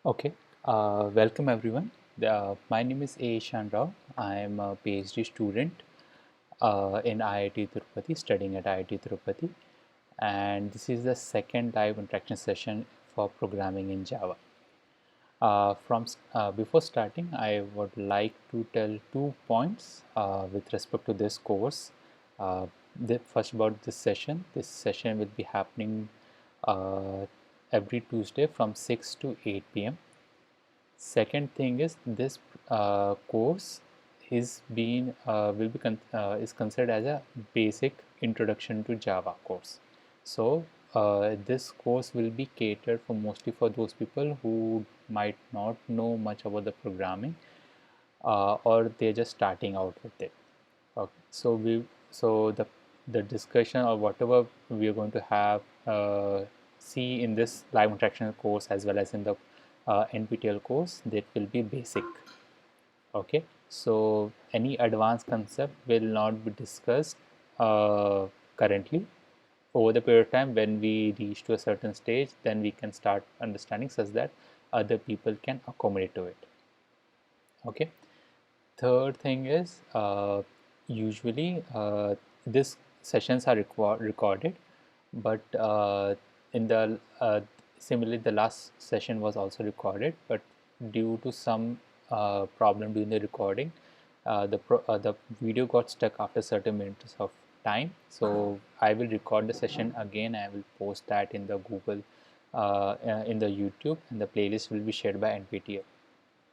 Okay, welcome everyone. My name is A. Ishan Rao. I am a PhD student in IIT Tirupati, studying at IIT Tirupati, and this is the second live interaction session for programming in Java. Before starting, I would like to tell 2 points with respect to this course. First, about this session. This session will be happening uh, every Tuesday from 6 to 8 p.m. Second thing is this course is being will be is considered as a basic introduction to Java course. So this course will be catered for mostly for those people who might not know much about the programming or they're just starting out with it. Okay. So the discussion or whatever we are going to have see in this live interaction course as well as in the NPTEL course, that will be basic. Okay, so any advanced concept will not be discussed currently. Over the period of time, when we reach to a certain stage, then we can start understanding such that other people can accommodate to it. Okay. Third thing is usually these sessions are recorded, but in the similarly the last session was also recorded, but due to some problem during the recording, the video got stuck after certain minutes of time. So I will record the session again. I will post that in the Google, in the YouTube, and the playlist will be shared by NPTEL,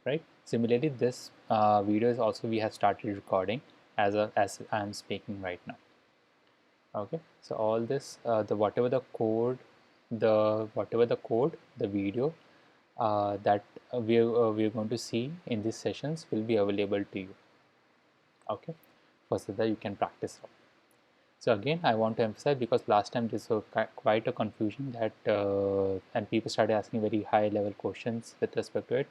right? Similarly, this video is also we have started recording as I'm speaking right now. Okay, so all this the whatever the code, the video that we're going to see in these sessions will be available to you. Okay, for so that you can practice. So again, I want to emphasize, because last time this was quite a confusion that and people started asking very high level questions with respect to it.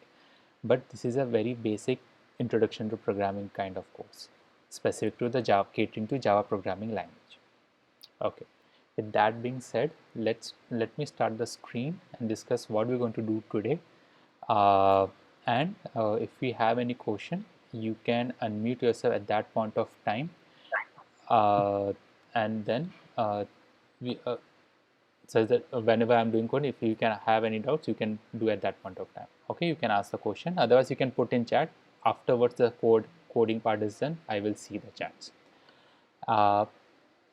But this is a very basic introduction to programming kind of course, specific to the Java, catering to Java programming language. Okay. With that being said, let me start the screen and discuss what we're going to do today. And if we have any question, you can unmute yourself at that point of time, uh, and then we so that whenever I'm doing code, if you can have any doubts, you can do at that point of time. Okay, you can ask the question. Otherwise, you can put in chat. Afterwards, the coding part is done, I will see the chats. Uh,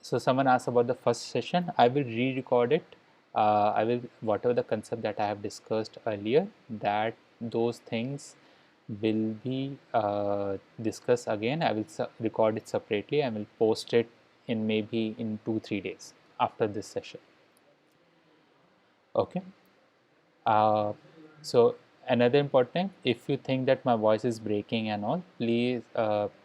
so someone asked about the first session. I will re-record it. I will whatever the concept that I have discussed earlier, that those things will be discussed again. I will record it separately. I will post it in maybe in 2-3 days after this session. Okay. Uh, so another important thing, if you think that my voice is breaking and all, please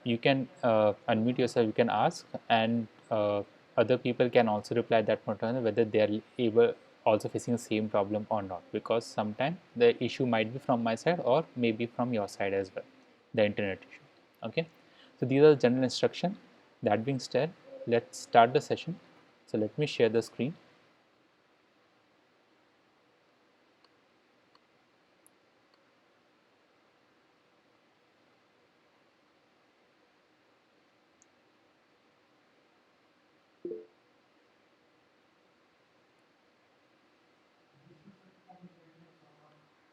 you can unmute yourself. You can ask, and other people can also reply at that point on whether they are able also facing the same problem or not. Because sometimes the issue might be from my side or maybe from your side as well, the internet issue. Okay. So these are the general instruction. That being said, let's start the session. So let me share the screen.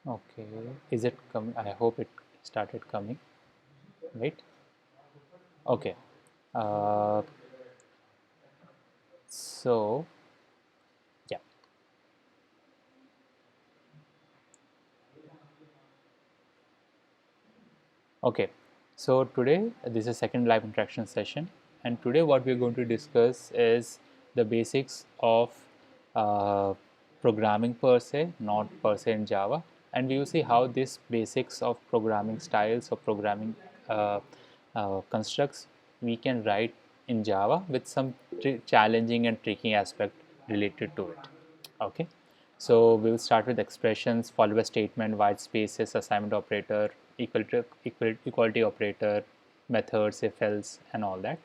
Okay, is it coming? I hope it started coming, right? Okay, uh, so yeah, okay. So today this is second live interaction session, and today what we're going to discuss is the basics of uh, programming per se, not per se in Java, and we will see how this basics of programming styles or programming constructs we can write in Java with some challenging and tricky aspect related to it. Okay, so we will start with expressions, followed by statement, white spaces, assignment operator, equality operator, methods, if else, and all that.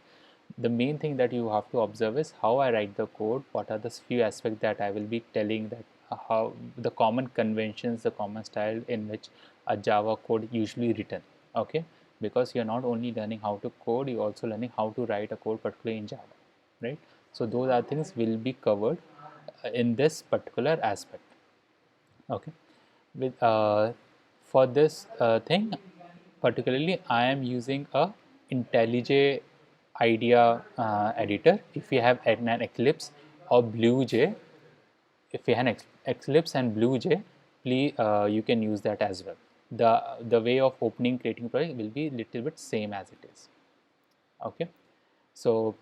The main thing that you have to observe is how I write the code. What are the few aspects that I will be telling that how the common conventions, the common style in which a Java code usually written. Okay, because you're not only learning how to code, you're also learning how to write a code, particularly in Java, right? So those are things will be covered in this particular aspect. Okay, with for this thing particularly, I am using a IntelliJ IDEA editor. If you have an Eclipse or BlueJ, if you have an Eclipse and BlueJ, please you can use that as well. The way of opening creating project will be little bit same as it is. Okay, so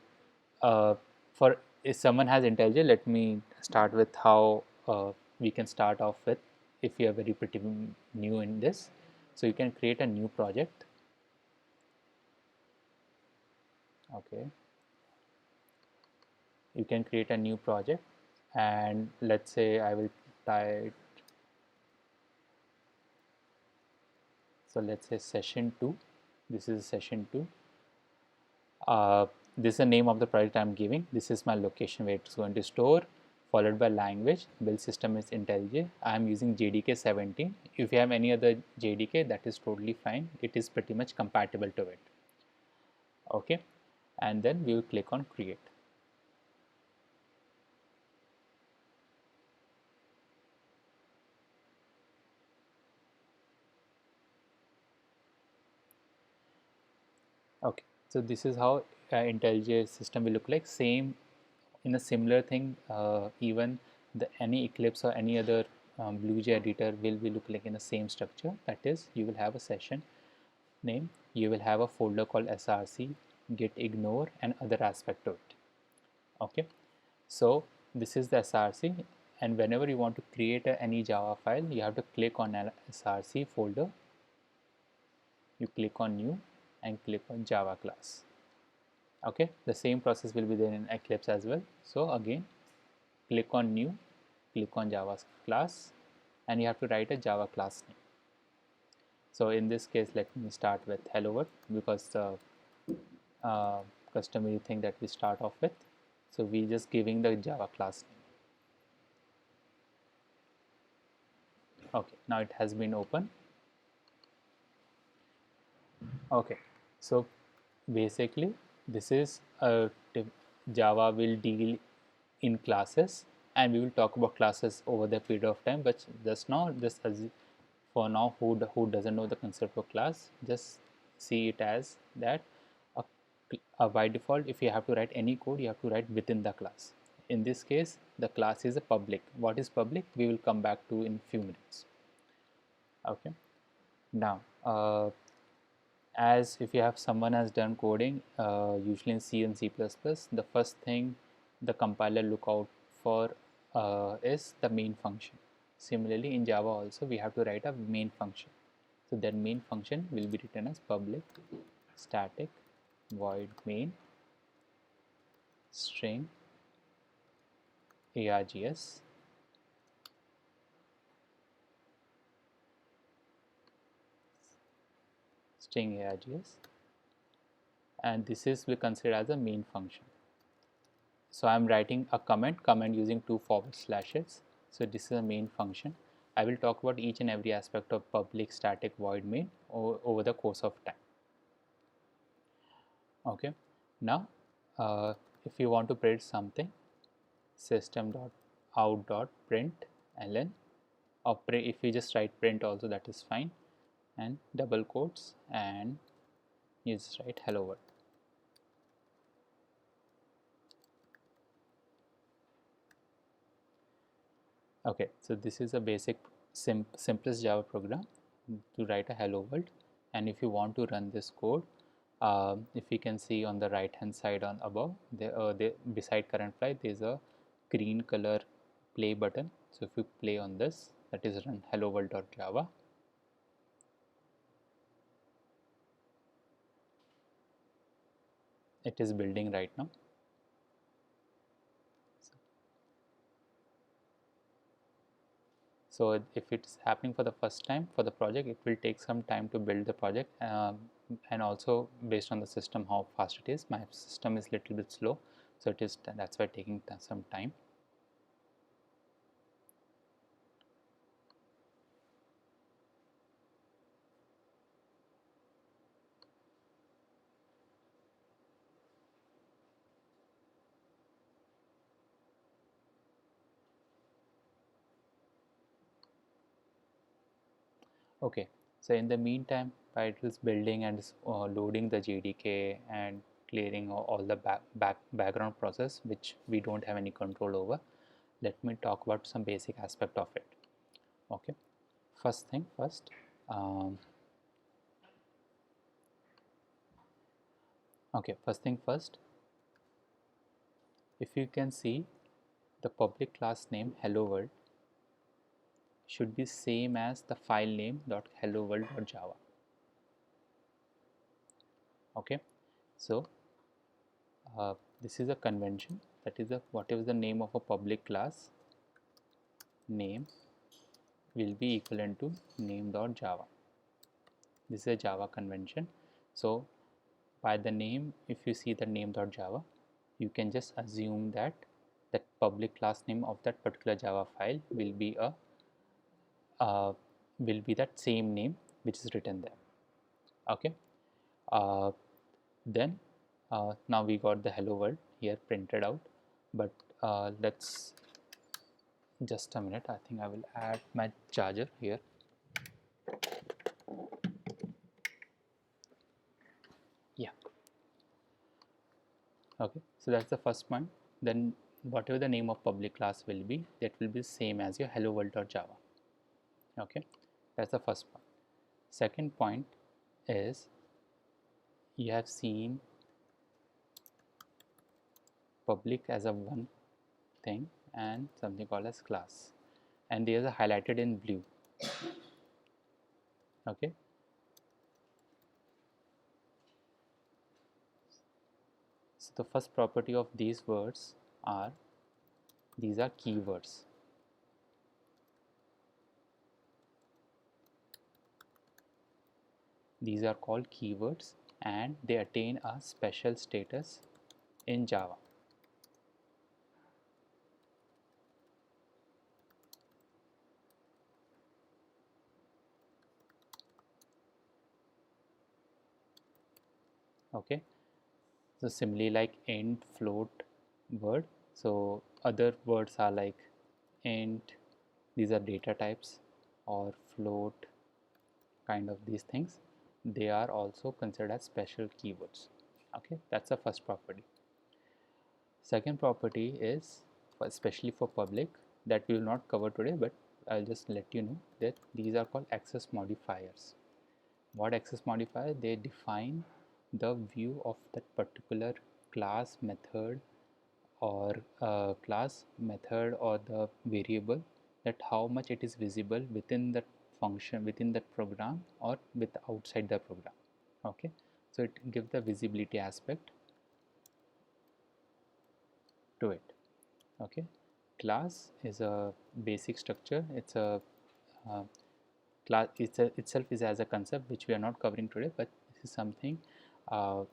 uh, for if someone has IntelliJ, let me start with how we can start off with if you are very pretty new in this. So you can create a new project. Okay, you can create a new project, and let's say I will type, so let's say session 2. This is session 2. This is the name of the project I'm giving. This is my location where it's going to store, followed by language. Build system is IntelliJ. I'm using JDK 17. If you have any other JDK, that is totally fine. It is pretty much compatible to it. Okay, and then we will click on create. Okay, so this is how IntelliJ system will look like. Same in a similar thing, even any Eclipse or any other BlueJ editor will be look like in the same structure. That is, you will have a session name, you will have a folder called src, git ignore, and other aspect to it. Okay, so this is the src, and whenever you want to create any Java file, you have to click on an src folder, you click on new and click on Java class. Okay, the same process will be there in Eclipse as well. So again, click on new, click on Java class, and you have to write a Java class name. So in this case, let me start with hello world, because the uh, customary thing that we start off with. So we just giving the Java class name. Okay, now it has been open. Okay, so basically this is a Java will deal in classes, and we will talk about classes over the period of time, but just now, just as for now, who doesn't know the concept of class, just see it as that by default, if you have to write any code, you have to write within the class. In this case, the class is a public. What is public, we will come back to in few minutes. Okay, now as if you have someone has done coding, usually in C and C++, the first thing the compiler look out for is the main function. Similarly, in Java also, we have to write a main function. So that main function will be written as public static void main string args, and this is we consider as a main function. So I'm writing a comment using 2 forward slashes. So this is a main function. I will talk about each and every aspect of public static void main over the course of time. Okay, now if you want to print something, system.out.println, or if you just write print also, that is fine, and double quotes, and you just write hello world. Okay, so this is a basic simplest Java program to write a hello world. And if you want to run this code, if you can see on the right hand side on above, beside current file, there is a green color play button. So if you play on this, that is run hello world.java. It is building right now. So if it's happening for the first time for the project, it will take some time to build the project, and also based on the system how fast it is. My system is little bit slow, so that's why taking some time. Okay, so in the meantime, while it is building and loading the JDK and clearing all the background process, which we don't have any control over, let me talk about some basic aspect of it. Okay, first thing first. Um, okay, first thing first. If you can see, the public class name hello world should be same as the file name .helloworld.java. Okay, so this is a convention, that is, whatever the name of a public class, name will be equivalent to name.java. This is a Java convention. So by the name, if you see the name.java, you can just assume that that public class name of that particular Java file uh, will be that same name which is written there. Okay. Uh, then now we got the hello world here printed out, but let's just a minute. I think I will add my charger here. Yeah. Okay, so that's the first point. Then whatever the name of public class will be, that will be same as your hello world.java. Okay, that's the first point. Second point is, you have seen public as a one thing and something called as class, and these are highlighted in blue. Okay, so the first property of these words are, these are keywords. These are called keywords and they attain a special status in Java. Okay, so similarly like int, float, word, so other words are like int, these are data types, or float, kind of these things, they are also considered as special keywords. Okay, that's the first property. Second property is, especially for public, that we will not cover today, but I'll just let you know that these are called access modifiers. What access modifier? They define the view of that particular class, method, or class, method, or the variable, that how much it is visible within that function, within that program, or with outside the program. Okay, so it gives the visibility aspect to it. Okay, class is a basic structure. It's a uh, class itself is as a concept which we are not covering today, but this is something uh,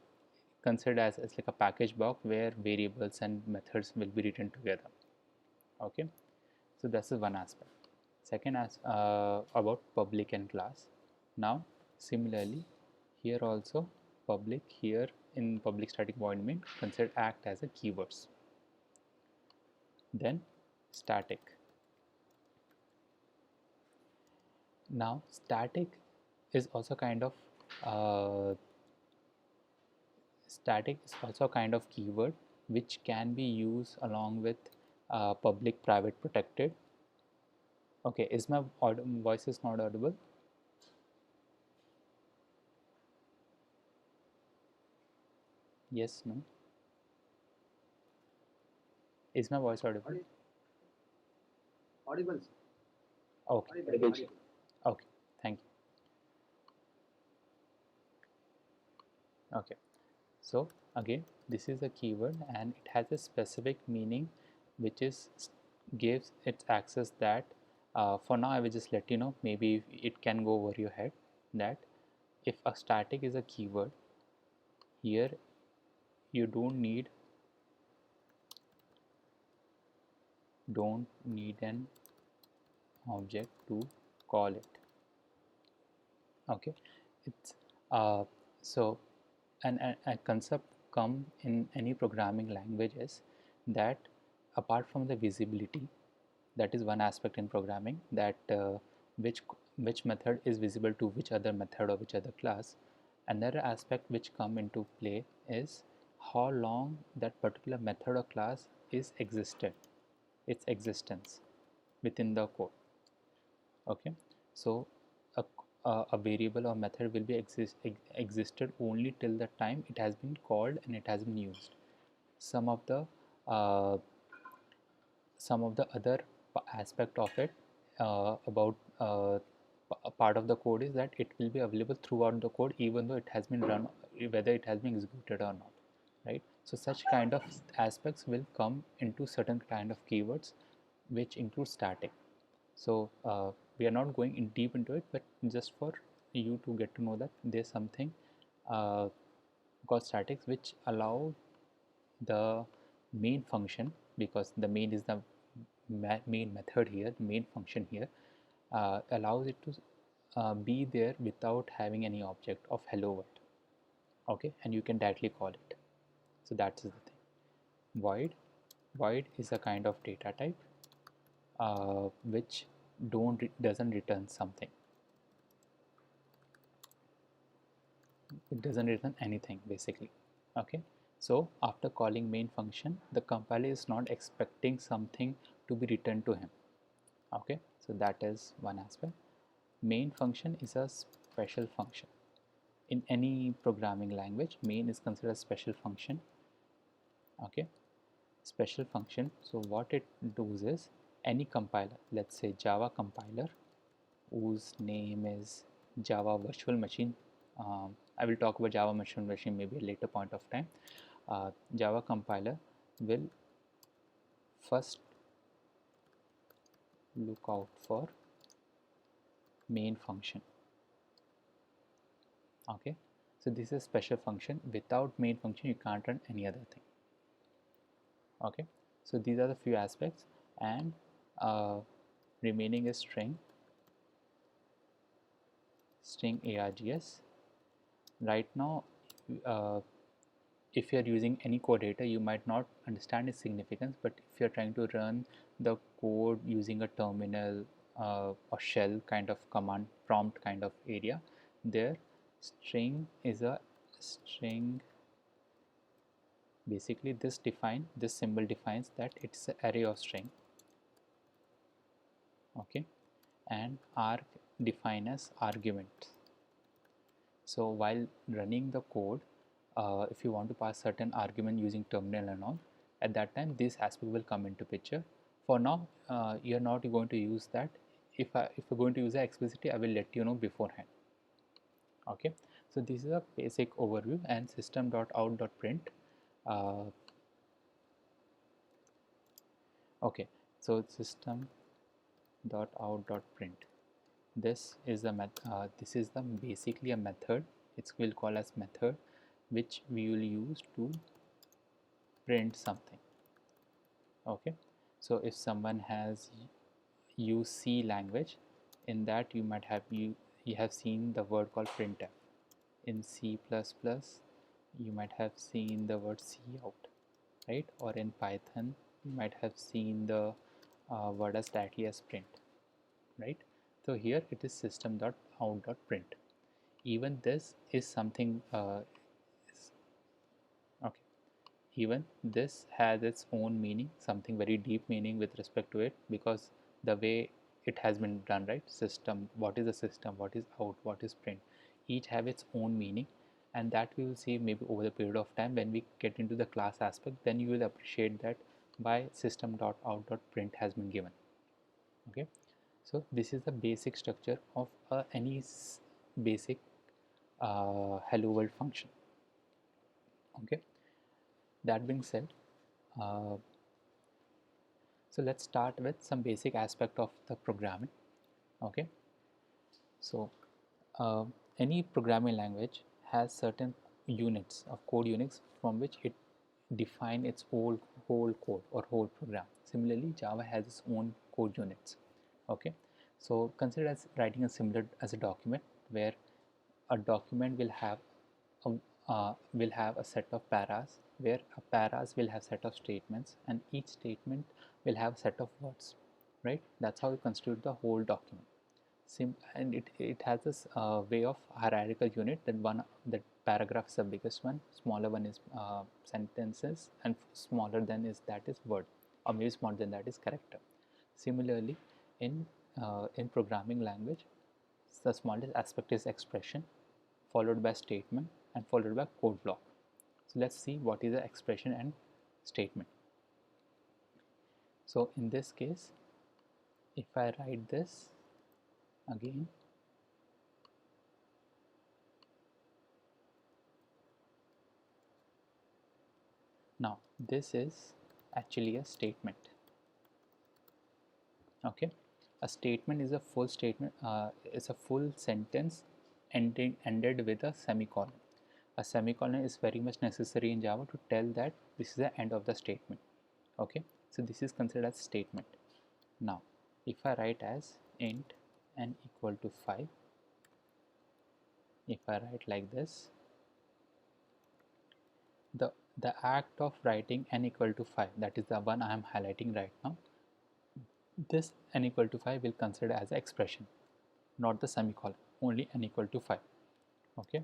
considered as like a package block where variables and methods will be written together. Okay, so that's the one aspect. Second, as about public and class. Now similarly here also, public here in public static void main considered act as a keywords. Then static. Now static is also kind of uh, static is also a kind of keyword which can be used along with public, private, protected. Okay, is my voice is not audible? Yes, no? Is my voice audible? Audible, sir. Okay, Audible. okay, thank you. Okay, so again, this is a keyword and it has a specific meaning which is gives its access that for now I will just let you know, maybe it can go over your head, that if a static is a keyword, here you don't need an object to call it. Okay, it's so a concept come in any programming languages, that apart from the visibility, that is one aspect in programming, that which which method is visible to which other method or which other class. Another aspect which come into play is how long that particular method or class is existed, its existence within the code. Okay, so a variable or method will be existed only till the time it has been called and it has been used. Some of the uh, some of the other aspect of it about a part of the code is that it will be available throughout the code even though it has been run, whether it has been executed or not, right? So such kind of aspects will come into certain kind of keywords which include static. So we are not going in deep into it, but just for you to get to know that there's something uh, called statics which allow the main function, because the main is the main method here, the main function here, allows it to be there without having any object of hello world. Okay, and you can directly call it. So that's the thing. Void is a kind of data type which doesn't return something. It doesn't return anything basically. Okay, so after calling main function, the compiler is not expecting something to be returned to him. Okay, so that is one aspect. Main function is a special function. In any programming language, main is considered a special function. Okay, special function. So what it does is, any compiler, let's say Java compiler, whose name is Java Virtual Machine. I will talk about Java Virtual Machine maybe a later point of time. Java compiler will first look out for main function. Okay, so this is a special function. Without main function you can't run any other thing. Okay, so these are the few aspects, and remaining is string args. Right now uh, if you are using any code editor, you might not understand its significance, but if you are trying to run the code using a terminal or shell kind of command prompt kind of area, there string is a string. Basically this symbol defines that it's an array of string. Okay, and arg define as argument. So while running the code, if you want to pass certain argument using terminal and all, at that time this aspect will come into picture. For now, you're not going to use that. If you're going to use that explicitly, I will let you know beforehand. Okay, so this is a basic overview, and system.out.print. Uh, okay, so system.out.print. This is the basically a method. It's will call as method, which we will use to print something. Okay, so if someone has used C language, in that you might have you have seen the word called printf. In C++, you might have seen the word cout, right? Or in Python, you might have seen the word as directly as print, right? So here it is system.out.print. Even this is something okay, even this has its own meaning, something very deep meaning with respect to it, because the way it has been done, right? System, what is a system, what is out, what is print, each have its own meaning, and that we will see maybe over the period of time. When we get into the class aspect, then you will appreciate that why system.out.print has been given. Okay, so this is the basic structure of any basic hello world function. Okay, that being said, uh, so let's start with some basic aspect of the programming. Okay, so any programming language has certain units of code units from which it define its whole code or whole program. Similarly, Java has its own code units. Okay, so consider as writing a similar as a document, where a document a, will have a set of paras, where a paras will have set of statements, and each statement will have a set of words, right? That's how you constitute the whole document. and it has this way of hierarchical unit, that paragraph is the biggest one, smaller one is sentences, and smaller than is word, or maybe smaller than that is character. Similarly, in programming language, the smallest aspect is expression, followed by statement, and followed by code block. So let's see what is the expression and statement. So in this case, if I write this again, now this is actually a statement. Okay, a statement is a full statement, it's a full sentence ended with a semicolon. A semicolon is very much necessary in Java to tell that this is the end of the statement. Okay, so this is considered as statement. Now if I write as int n equal to 5, if I write like this, the act of writing n equal to 5, that is the one I am highlighting right now, this n equal to 5 will consider as an expression, not the semicolon, only n equal to 5. Okay,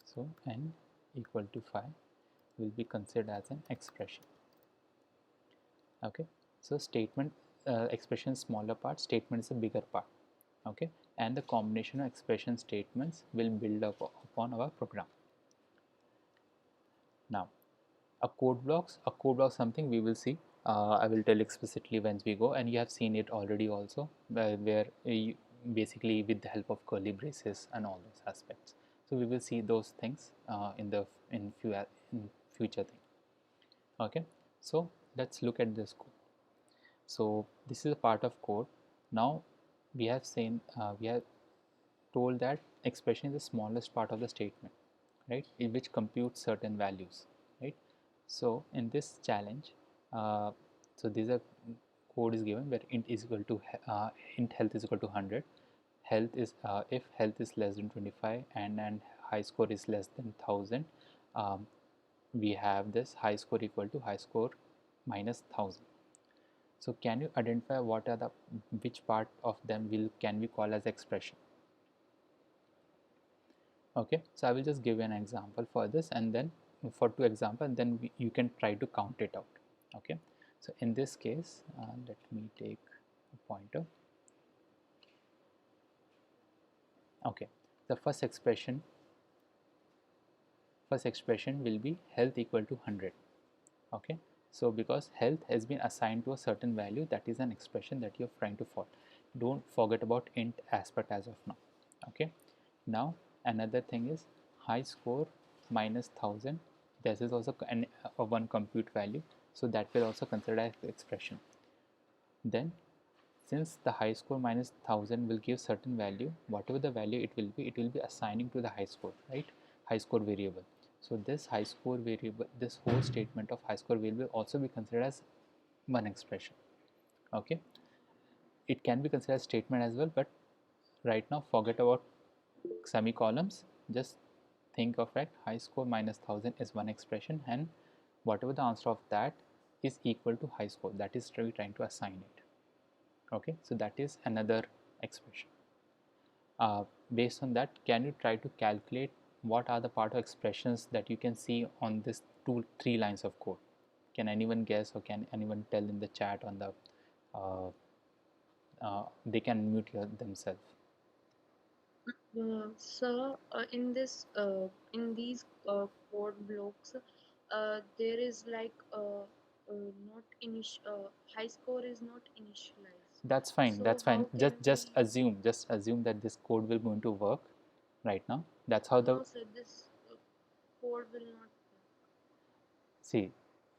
so n equal to 5 will be considered as an expression. Okay, so statement, expression is smaller part, statement is a bigger part. Okay, and the combination of expression statements will build up upon our program. Now a code block something we will see, I will tell explicitly once we go, and you have seen it already also, where you, basically with the help of curly braces and all those aspects. So we will see those things in future thing. Okay, so let's look at this code. So this is a part of code. Now we have seen, we have told that expression is the smallest part of the statement, right, in which computes certain values, right. So in this challenge, uh, so these are code is given where int is equal to int health is equal to 100. Health is if health is less than 25 and high score is less than 1000, um, we have this high score equal to high score minus 1000. So can you identify what are the, which part of them will can we call as expression? Okay, so I will just give you an example for this, and then for two example, and then you can try to count it out. Okay, so in this case, let me take a pointer. Okay, the first expression will be health equal to 100. Okay, so because health has been assigned to a certain value, that is an expression that you're trying to follow. Don't forget about int aspect as of now. Okay, now another thing is high score minus 1000. This is also a one compute value, so that will also consider as expression. Then since the high score minus 1000 will give certain value, whatever the value it will be assigning to the high score, right, high score variable. So this high score variable, this whole statement of high score will also be considered as one expression. Okay, it can be considered as statement as well, but right now forget about semicolons, just think of it, high score minus 1000 is one expression, and whatever the answer of that is equal to high score, that is we trying to assign it. Okay, so that is another expression. Based on that, can you try to calculate what are the part of expressions that you can see on this three lines of code? Can anyone guess, or can anyone tell in the chat on the uh, they can mute themselves? So in these code blocks, there is like not high score is not initialized. That's fine, So that's fine. how can we? Just assume that this code will going to work right now. That's how the, No, sir. This code will not. see,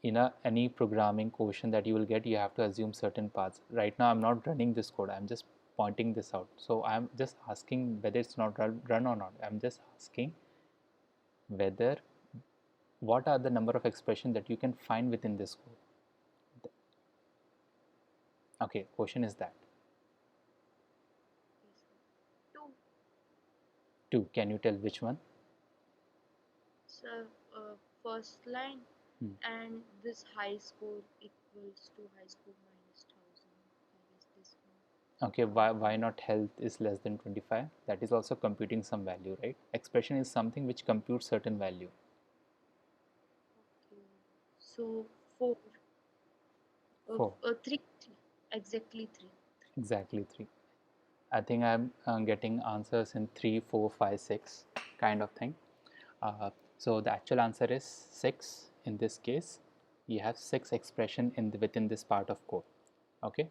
in a any programming question that you will get, you have to assume certain paths. Right now I'm not running this code, I'm just pointing this out. So I'm just asking whether it's not run or not. I'm just asking whether what are the number of expressions that you can find within this code. Okay, question is that Yes, sir. Two. two. Can you tell which one? So first line, Hmm. and this high score equals to high score minus 1000. I guess this one. Okay, why not health is less than 25? That is also computing some value, right? Expression is something which computes certain value. Okay. So four, 4, three, exactly three. exactly 3. I think I'm getting answers in 3, 4, 5, 6 kind of thing. So the actual answer is 6 in this case. You have 6 expression within this part of code. Okay,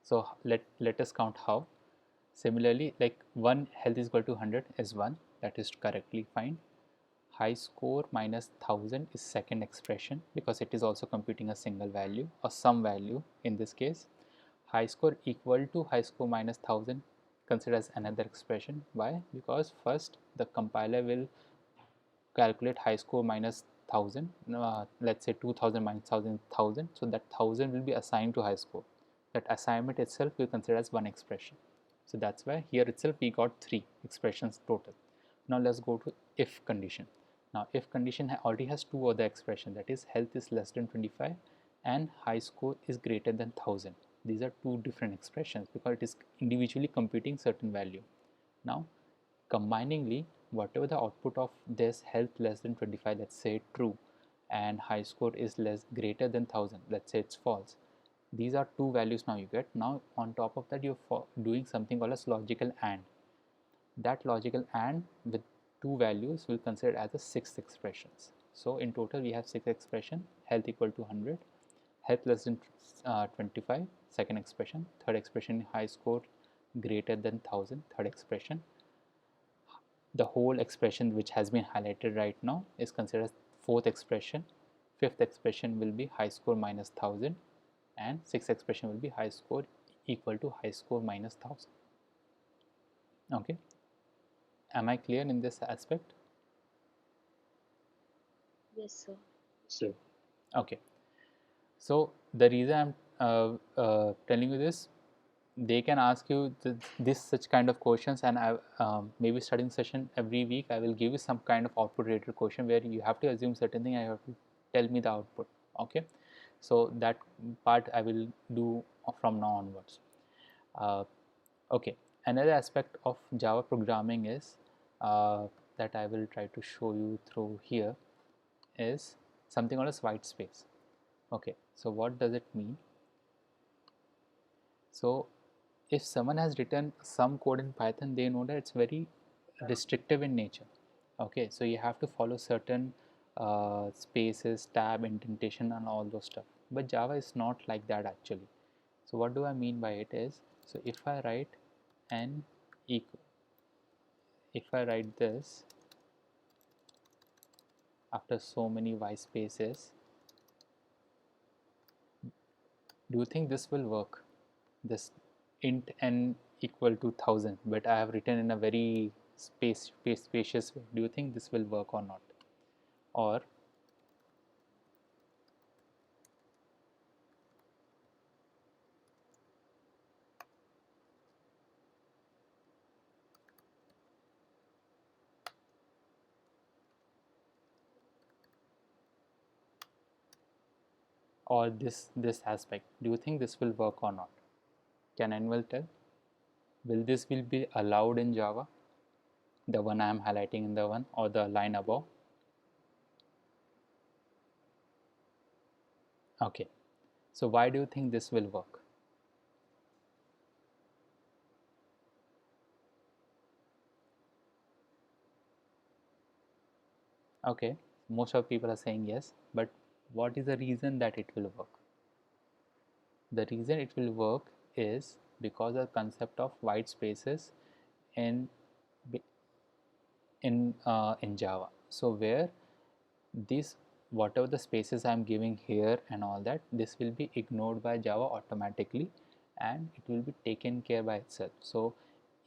so let us count how. Similarly, like 1 health is equal to 100 is 1, that is correctly fine. High score minus 1000 is second expression because it is also computing a single value or some value in this case. High score equal to high score minus 1000 considered as another expression. Why? Because first the compiler will calculate high score minus 1000, let's say 2000 minus 1000, so that 1000 will be assigned to high score. That assignment itself we consider as one expression. So that's why here itself we got 3 expressions total. Now let's go to if condition. Now if condition already has 2 other expressions, that is health is less than 25 and high score is greater than 1000. These are 2 different expressions because it is individually computing certain value. Now combiningly, whatever the output of this health less than 25, let's say true, and high score is less greater than 1000, let's say it's false. These are 2 values now you get. Now on top of that you're doing something called as logical AND. That logical AND with 2 values will consider as a 6th expressions. So in total we have 6 expression, health equal to 100, health less than 25, second expression, third expression high score greater than 1000, third expression. The whole expression which has been highlighted right now is considered as fourth expression. Fifth expression will be high score minus 1000 and sixth expression will be high score equal to high score minus 1000. Okay, am I clear in this aspect? Yes, sir. Sure. Okay, so the reason I'm telling you this, they can ask you this such kind of questions, and I maybe studying session every week I will give you some kind of output related question where you have to assume certain thing, I have to tell me the output. Okay, so that part I will do from now onwards. uh, okay, another aspect of Java programming is that I will try to show you through here is something called as white space. Okay, so what does it mean? So if someone has written some code in Python, they know that it's very restrictive in nature. Okay, so you have to follow certain spaces, tab, indentation, and all those stuff. But Java is not like that actually. So what do I mean by it is, so if I write n equal, if I write this after so many white spaces, do you think this will work? This int n equal to 1000, but I have written in a very spacious way. Do you think this will work or not? Or this aspect, do you think this will work or not? Can anyone tell? Will this will be allowed in Java, the one I am highlighting in the one or the line above? Okay, so why do you think this will work? Okay, most of people are saying yes, but what is the reason that it will work? The reason it will work is because the concept of white spaces in in Java. So where this, whatever the spaces I'm giving here and all that, this will be ignored by Java automatically and it will be taken care by itself. So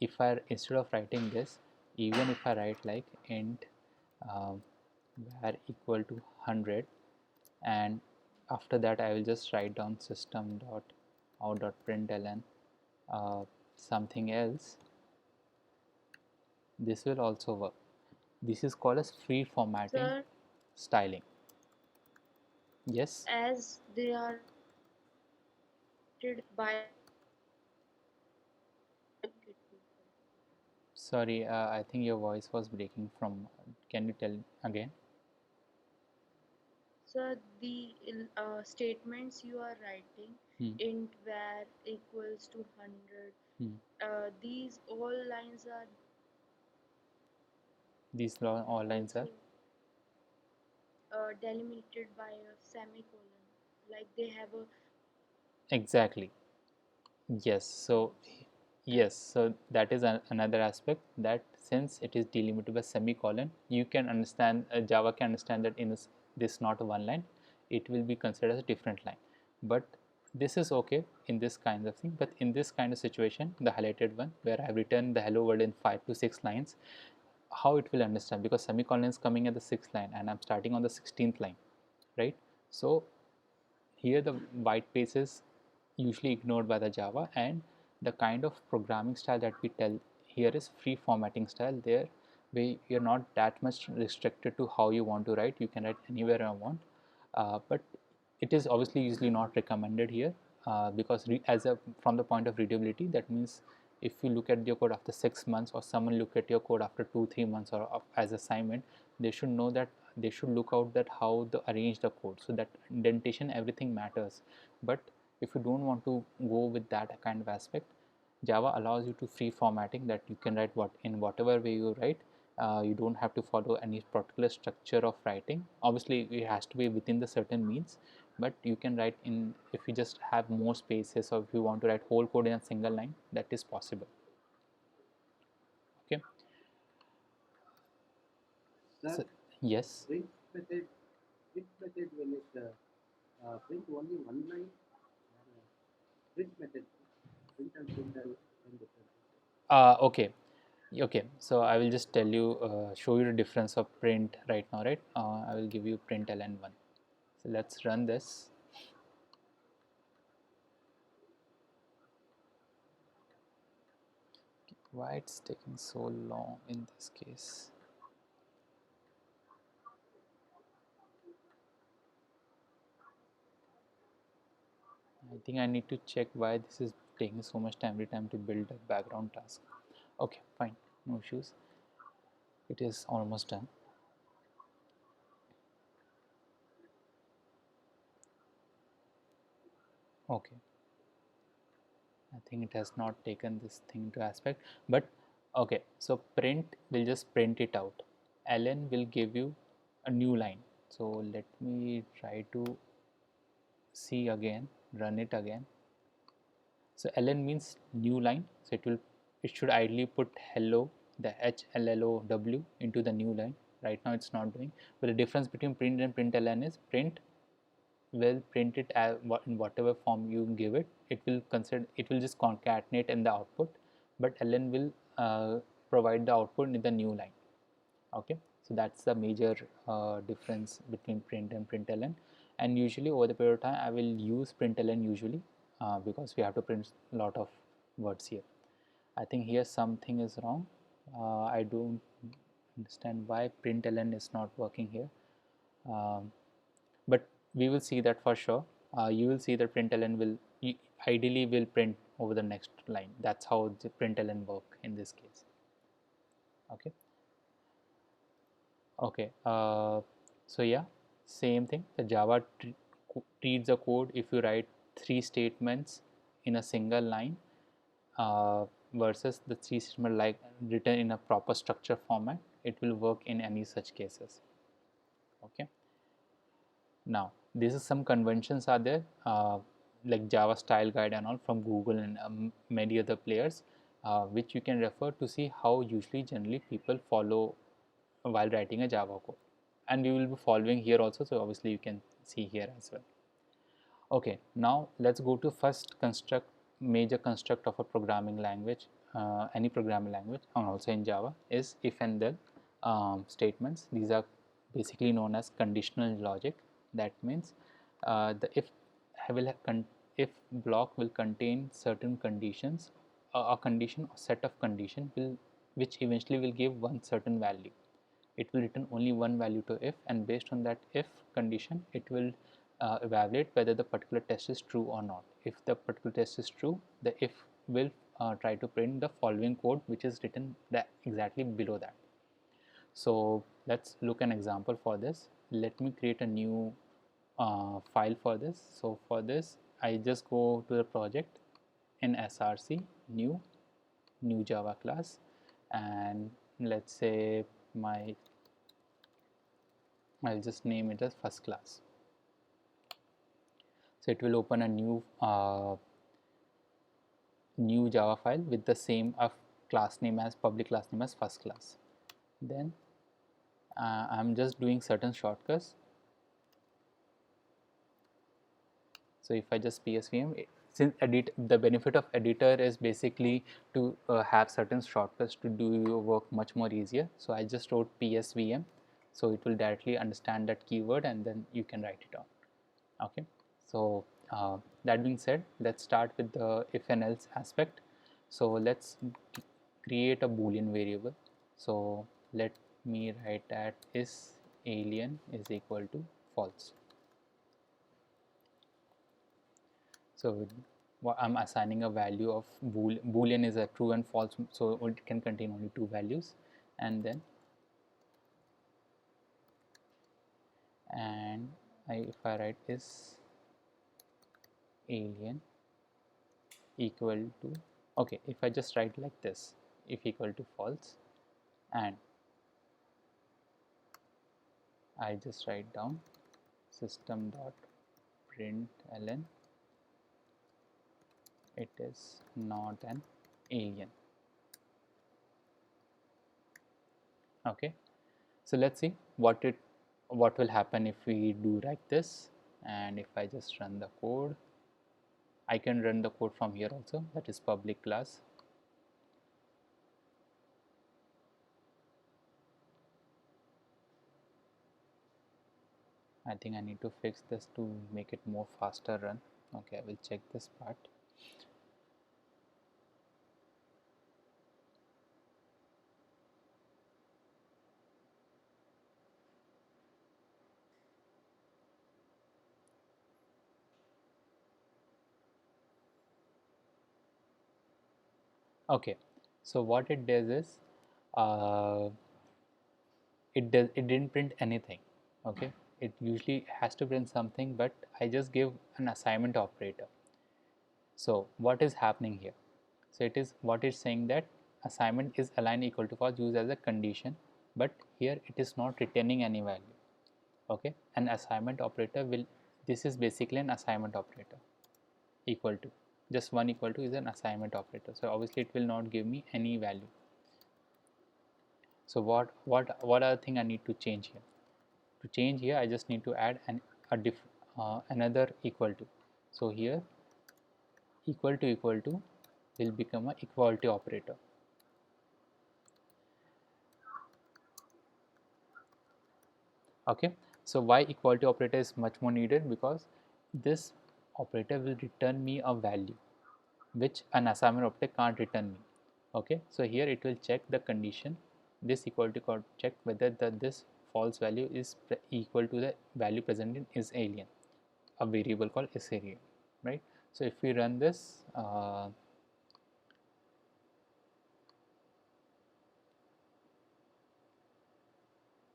if I, instead of writing this, even if I write like int um, var equal to 100, and after that I will just write down system dot out dot println something else, this will also work. This is called as free formatting Sir, styling. Yes. as they are treated by Sorry, I think your voice was breaking from. Can you tell again? So the statements you are writing, Hmm. int var equals to 100, Hmm. these all lines are These all lines are also delimited by a semicolon. Like they have a exactly. Yes, so yes, so that is another aspect, that since it is delimited by semicolon, you can understand, Java can understand that in this not one line, it will be considered as a different line. But this is okay in this kind of thing. But in this kind of situation, the highlighted one where I have written the hello world in 5 to 6 lines, how it will understand, because semicolon is coming at the 6th line and I'm starting on the 16th line, right? So here the white space is usually ignored by the Java, and the kind of programming style that we tell here is free formatting style. There we you're not that much restricted to how you want to write. You can write anywhere you want, but it is obviously usually not recommended here, because as a from the point of readability, that means if you look at your code after 6 months, or someone look at your code after 2 3 months, or as assignment, they should know that they should look out that how the arrange the code, so that indentation everything matters. But if you don't want to go with that kind of aspect, Java allows you to free formatting, that you can write what in whatever way you write. You don't have to follow any particular structure of writing. Obviously it has to be within the certain means, but you can write in, if you just have more spaces, or if you want to write whole code in a single line, that is possible. Okay. Sir, So yes. print method, print method when it print only one line, print method, print and different. Okay. Okay, so I will just tell you, show you the difference of print right now, right? I will give you println one. So let's run this. Why it's taking so long in this case? I think I need to check why this is taking so much time every time to build a background task. Okay, fine, no issues. It is almost done. Okay, I think it has not taken this thing to aspect, but okay. So print will just print it out. Ln will give you a new line. So let me try to see again, run it again. So ln means new line. So it should ideally put hello, the HLLOW into the new line. Right now it's not doing. But the difference between print and println is print will print it as in whatever form you give it. It will just concatenate in the output, but ln will provide the output in the new line. Okay, so that's the major difference between print and println. And usually over the period of time I will use println usually, because we have to print a lot of words here. I think here something is wrong. I don't understand why println is not working here, um, but we will see that for sure. You will see that println will ideally will print over the next line. That's how the println work in this case. Okay. Okay, so yeah, same thing. The Java treats the code if you write 3 statements in a single line, versus the 3 statement like written in a proper structure format. It will work in any such cases. Okay. Now, this is some conventions are there, like Java style guide and all from Google and many other players, which you can refer to see how usually generally people follow while writing a Java code. And we will be following here also, so obviously you can see here as well. Okay, now let's go to first construct, major construct of a programming language, any programming language, and also in Java is if and then statements. These are basically known as conditional logic. That means the will if block will contain certain conditions, a condition or set of condition will which eventually will give one certain value. It will return only one value to if, and based on that if condition it will evaluate whether the particular test is true or not. If the particular test is true, the if will try to print the following code which is written exactly below that. So let's look an example for this. Let me create a new file for this. So for this I just go to the project in src new Java class, and let's say I'll just name it as first class. So it will open a new Java file with the same class name as public class name as first class. Then I'm just doing certain shortcuts. So if I just psvm, since the benefit of editor is basically to have certain shortcuts to do your work much more easier. So I just wrote psvm, so it will directly understand that keyword and then you can write it down. Okay, so that being said, let's start with the if and else aspect. So let's create a boolean variable. So let me write that is alien is equal to false. So I'm assigning a value of boolean is a true and false, so it can contain only two values, and then if I write is alien equal to, okay, if I just write like this, if equal to false, and I just write down system.println it is not an alien. Okay, so let's see what will happen if we do like this. And if I just run the code, I can run the code from here also, that is public class. I think I need to fix this to make it more faster run. Okay, I will check this part. Okay, so what it does is uh, it didn't print anything. Okay, it usually has to print something, but I just give an assignment operator. So what is happening here? So it is what it's saying that assignment is align equal to false used as a condition, but here it is not returning any value. Okay, an assignment operator will, this is basically an assignment operator. Equal to, just one equal to is an assignment operator, so obviously it will not give me any value. So what other thing I need to change here? To change here I just need to add another equal to. So here equal to will become a equality operator. Okay, so why equality operator is much more needed? Because this operator will return me a value which an assignment operator can't return me. Okay, so here it will check the condition, this equality code check whether this false value is equal to the value present in is alien, a variable called is alien, right? So if we run this,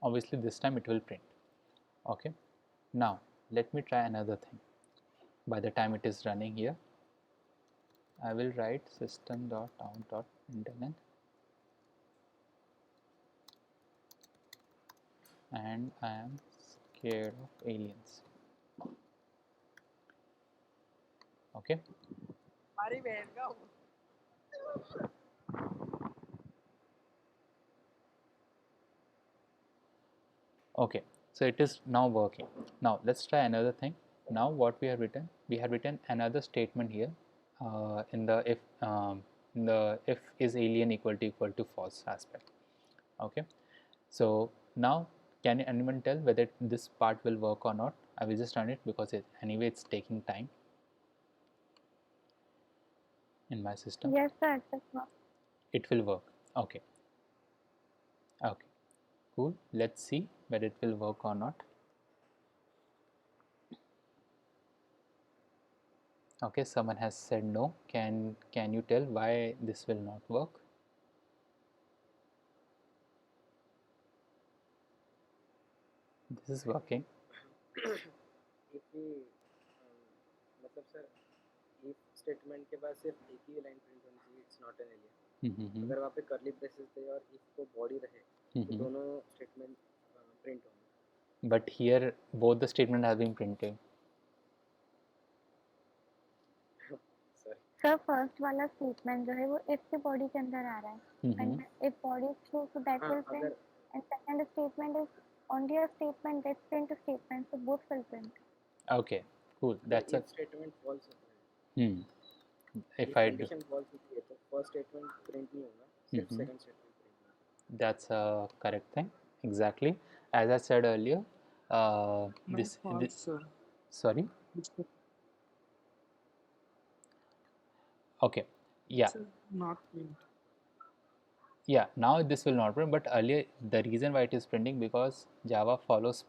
obviously this time it will print. Okay, now let me try another thing. By the time it is running here, I will write system.out.println and I am scared of aliens. Okay, okay, so it is now working. Now let's try another thing. Now what we have written, we have written another statement here in the if is alien equal to false aspect. Okay, so now can anyone tell whether this part will work or not? I will just run it because anyway it's taking time in my system. Yes, sir, it will work. It will work. Okay, okay, cool. Let's see whether it will work or not. Okay, someone has said no. Can you tell why this will not work? This is working. if we मतलब sir if statement के बाद सिर्फ एक ही line print होनी चाहिए, it's not an alien. अगर वहाँ पे curly braces थे और if को body रहे तो दोनों statement print होंगे. But here both the statement have been printed. Sir first वाला स्टेटमेंट जो है वो इफ की बॉडी के अंदर आ रहा है and if body is true so that will print and second statement is only a statement that print a statement, so both will print. Okay, cool. That's if statement false होता है. If I do, condition false होती है तो first statement print नहीं होगा, सिर्फ second statement print होगा. that's a correct thing. Exactly. As I said earlier, this sorry. Okay. Yeah. Not print. Yeah, now this will not print, but earlier the reason why it is printing because Java follows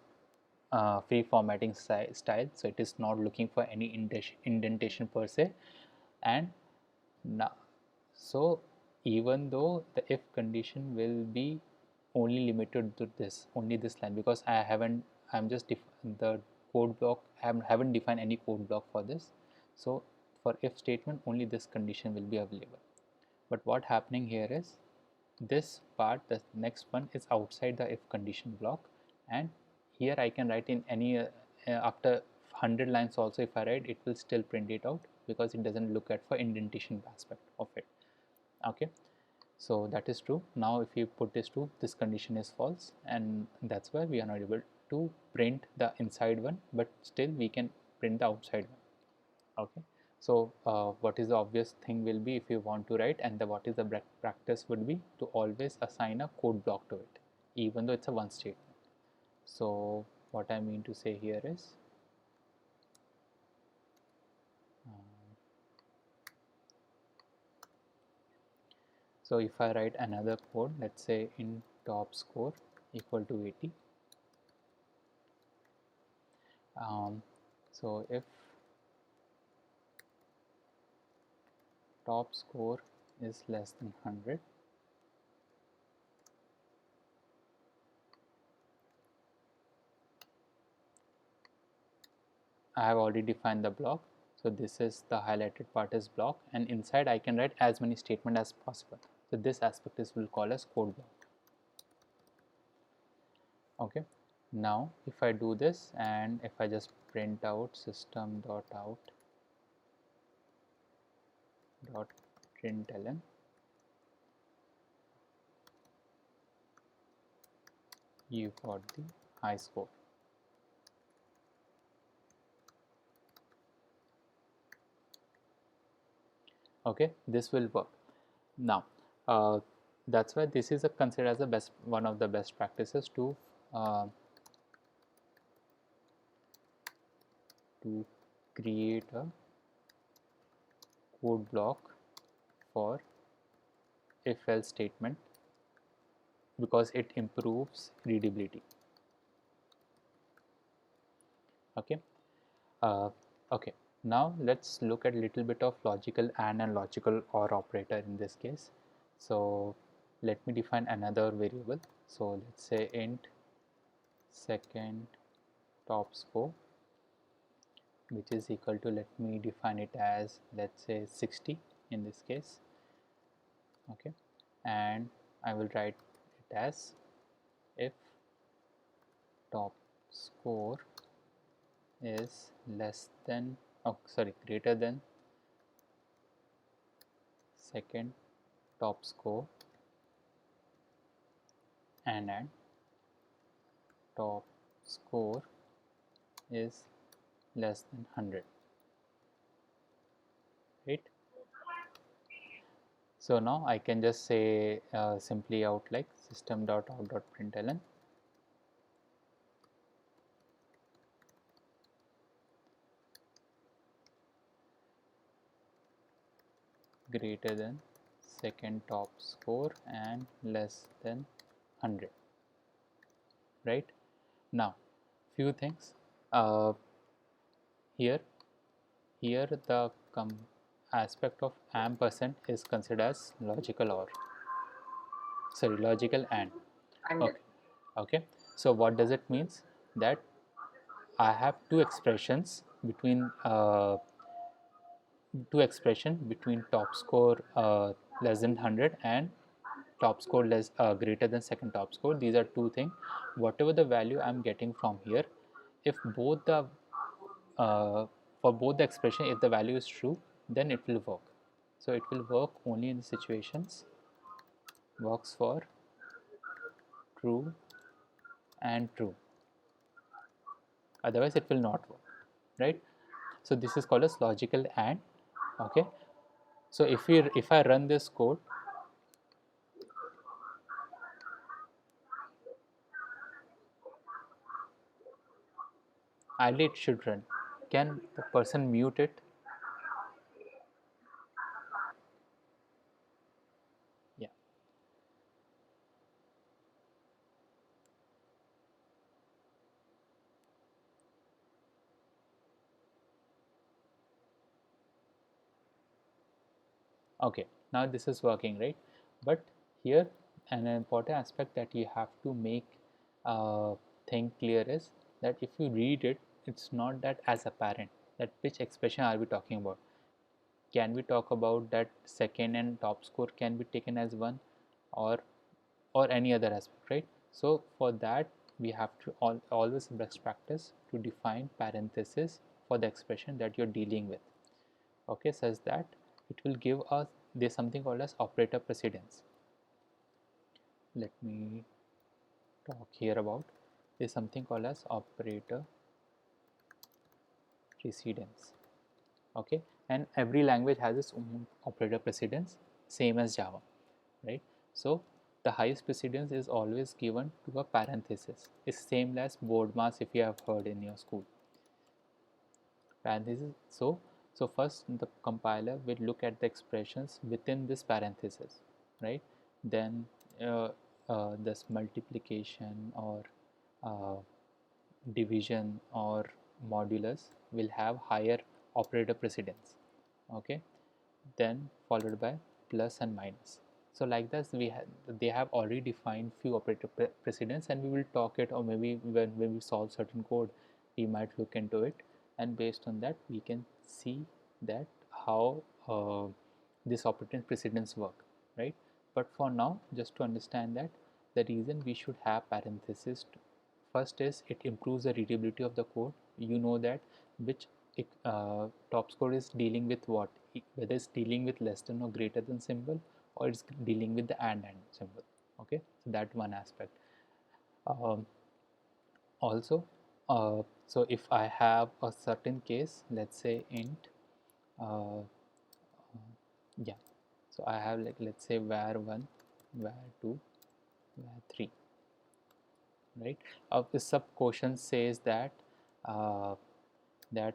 free formatting style, so it is not looking for any indentation per se. And now, so even though the if condition will be only limited to only this line, because I'm just the code block, I haven't defined any code block for this. So for if statement only this condition will be available. But what happening here is this part, the next one, is outside the if condition block, and here I can write in any after 100 lines also if I write, it will still print it out because it doesn't look at for indentation aspect of it. Okay, so that is true. Now if you put this true, this condition is false, and that's why we are not able to print the inside one, but still we can print the outside one. Okay, so what is the obvious thing will be if you want to write, and what is the practice would be to always assign a code block to it, even though it's a one statement. So what I mean to say here is so if I write another code, let's say in top score equal to 80, so if top score is less than 100, I have already defined the block. So this is the highlighted part is block, and inside I can write as many statements as possible. So this aspect is will call as code block. Okay, now if I do this and if I just print out system.out println, you got the high score. Okay, this will work. Now that's why this is considered as the one of the best practices to create a code block for if else statement, because it improves readability. Okay, okay, now let's look at a little bit of logical and logical or operator in this case. So let me define another variable. So let's say int second top score, which is equal to, let me define it as, let's say 60 in this case. Okay, and I will write it as if top score is less than, oh sorry, greater than second top score and top score is less than 100, right? So now I can just say simply out like system.out.println greater than second top score and less than 100, right? Now few things here the aspect of ampersand is considered as logical or logical and. Okay. Okay. So what does it means? That I have two expressions between top score less than 100 and top score greater than second top score. These are two things. Whatever the value I'm getting from here, if both the for both the expression, if the value is true, then it will work. So it will work only in the situations works for true and true. Otherwise, it will not work, right? So this is called as logical and. Okay. So if I run this code, ideally it should run. Can the person mute it? Yeah. Okay, now this is working, right? But here an important aspect that you have to make thing clear is that if you read it, it's not that as apparent that which expression are we talking about. Can we talk about that second and top score can be taken as one, or any other aspect, right? So for that we have to always best practice to define parenthesis for the expression that you're dealing with. Okay, such that it will give us, there's something called as operator precedence. Let me talk here about, there's something called as operator precedence. Okay, and every language has its own operator precedence, same as Java, right? So the highest precedence is always given to a parenthesis. It's same as board mass, if you have heard in your school. Parenthesis. So first the compiler will look at the expressions within this parenthesis, right? Then this multiplication or uh, division or modulus will have higher operator precedence. Okay, then followed by plus and minus. So like this, they have already defined few operator precedence, and we will talk it, or maybe when we solve certain code, we might look into it, and based on that, we can see that how this operator precedence work, right? But for now, just to understand that the reason we should have parenthesis first is it improves the readability of the code. You know that which top score is dealing with what, whether it's dealing with less than or greater than symbol, or it's dealing with the and symbol. Okay, so that one aspect. Um, also, so if I have a certain case, let's say int, uh, yeah, so I have, like, let's say var1, var2, var3, right? The sub quotient says that uh, that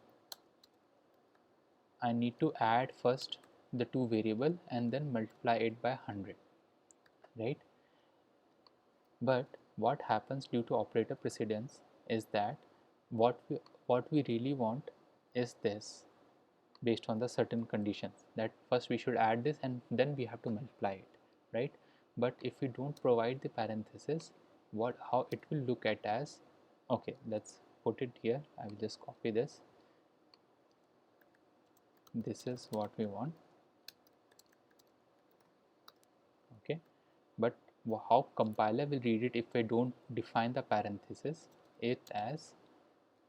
I need to add first the two variable and then multiply it by 100, right? But what happens due to operator precedence is that what we really want is this, based on the certain conditions, that first we should add this and then we have to multiply it, right? But if we don't provide the parenthesis, how it will look at as, okay, let's put it here. I will just copy this. This is what we want. Okay, but how compiler will read it if I don't define the parenthesis, it as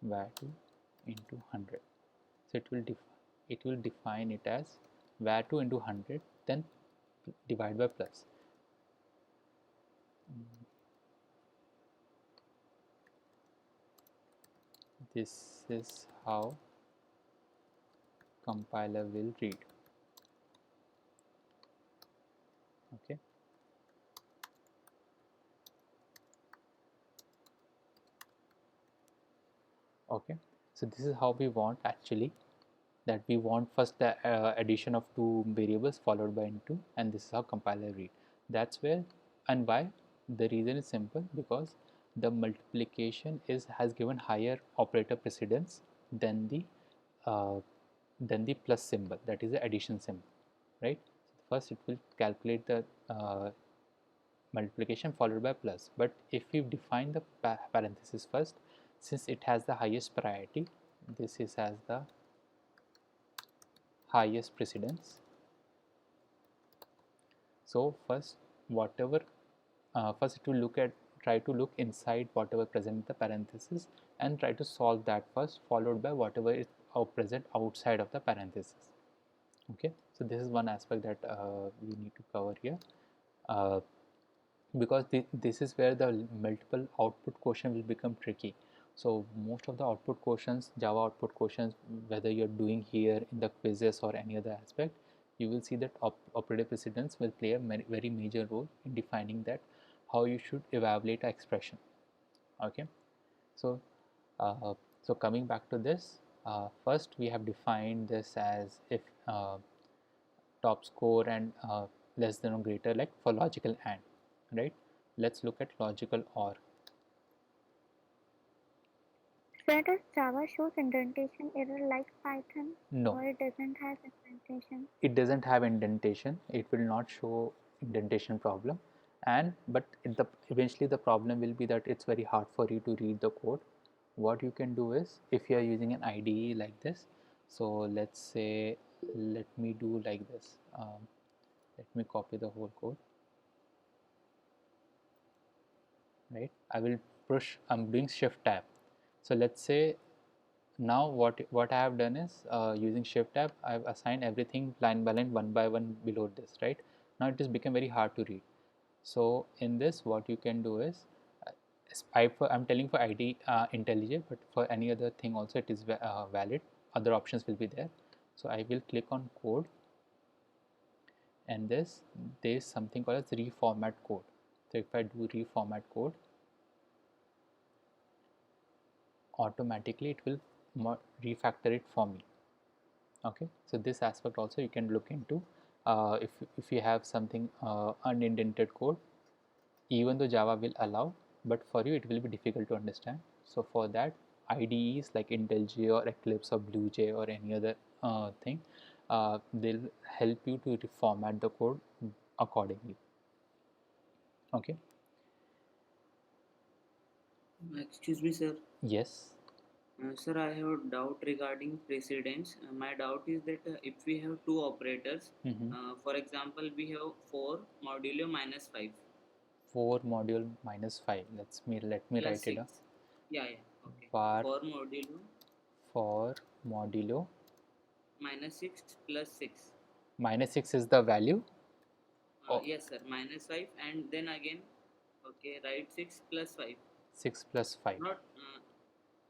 var2 into 100. So it will define it as var2 into 100, then divide by plus. This is how compiler will read. Okay, okay, so this is how we want, actually, that we want first the addition of two variables followed by into, and this is how compiler read. That's where, and why, the reason is simple, because the multiplication has given higher operator precedence than the uh, then the plus symbol, that is the addition symbol, right? First it will calculate the multiplication followed by plus, but if we define the parenthesis first, since it has the highest priority, this is as the highest precedence. So first whatever first it will try to look inside whatever present in the parenthesis and try to solve that first, followed by whatever is present outside of the parenthesis. Okay, so this is one aspect that we need to cover here, because this is where the multiple output quotient will become tricky. So most of the output quotients, Java output quotients, whether you're doing here in the quizzes or any other aspect, you will see that operative precedence will play a very major role in defining that how you should evaluate an expression. Okay, so uh, so coming back to this, first we have defined this as if top score and less than or greater, like for logical AND, right? Let's look at logical OR. Where does Java shows indentation error like Python, No, or it doesn't have indentation? it doesn't have indentation. It will not show indentation problem, and but eventually the problem will be that it's very hard for you to read the code. What you can do is, if you are using an IDE like this, so let's say, let me do like this. Let me copy the whole code, right? I will push, I'm doing shift tab. So let's say now what I have done is, using shift tab, I have assigned everything line by line, one by one below this, right? Now it has become very hard to read. So in this, what you can do is, I'm telling for ID IntelliJ, but for any other thing also it is valid. Other options will be there. So I will click on code, and there is something called as reformat code. So if I do reformat code, automatically it will refactor it for me. Okay, so this aspect also you can look into. If you have something unindented code, even though Java will allow, but for you it will be difficult to understand. So for that, IDEs like IntelliJ or Eclipse or BlueJ or any other thing, they'll help you to reformat the code accordingly. Okay. Excuse me, sir. Yes. Sir, I have a doubt regarding precedence. My doubt is that if we have two operators, for example, we have 4 modulo minus 5. 4 module minus 5. Let me Plus write it up. 6. Yeah, okay. Var 4 modulo for modulo minus 6 plus 6. minus 6 is the value. Yes, sir. Minus 5 and then again, okay, write 6 plus 5. 6 plus 5.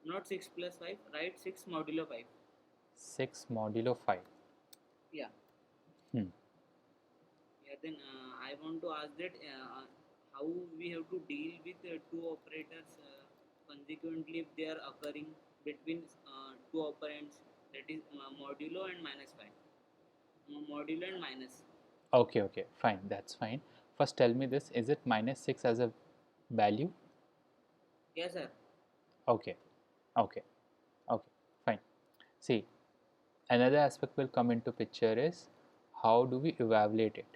Not 6 plus 5, write 6 modulo 5. 6 modulo 5. Yeah. Hmm. Yeah, then I want to ask that how we have to deal with two operators consequently if they are occurring between two operands, that is modulo and minus 5. Modulo and minus. Okay, fine, that's fine. First tell me this, is it minus 6 as a value? Yes, sir. Okay, fine. See, another aspect will come into picture is how do we evaluate it.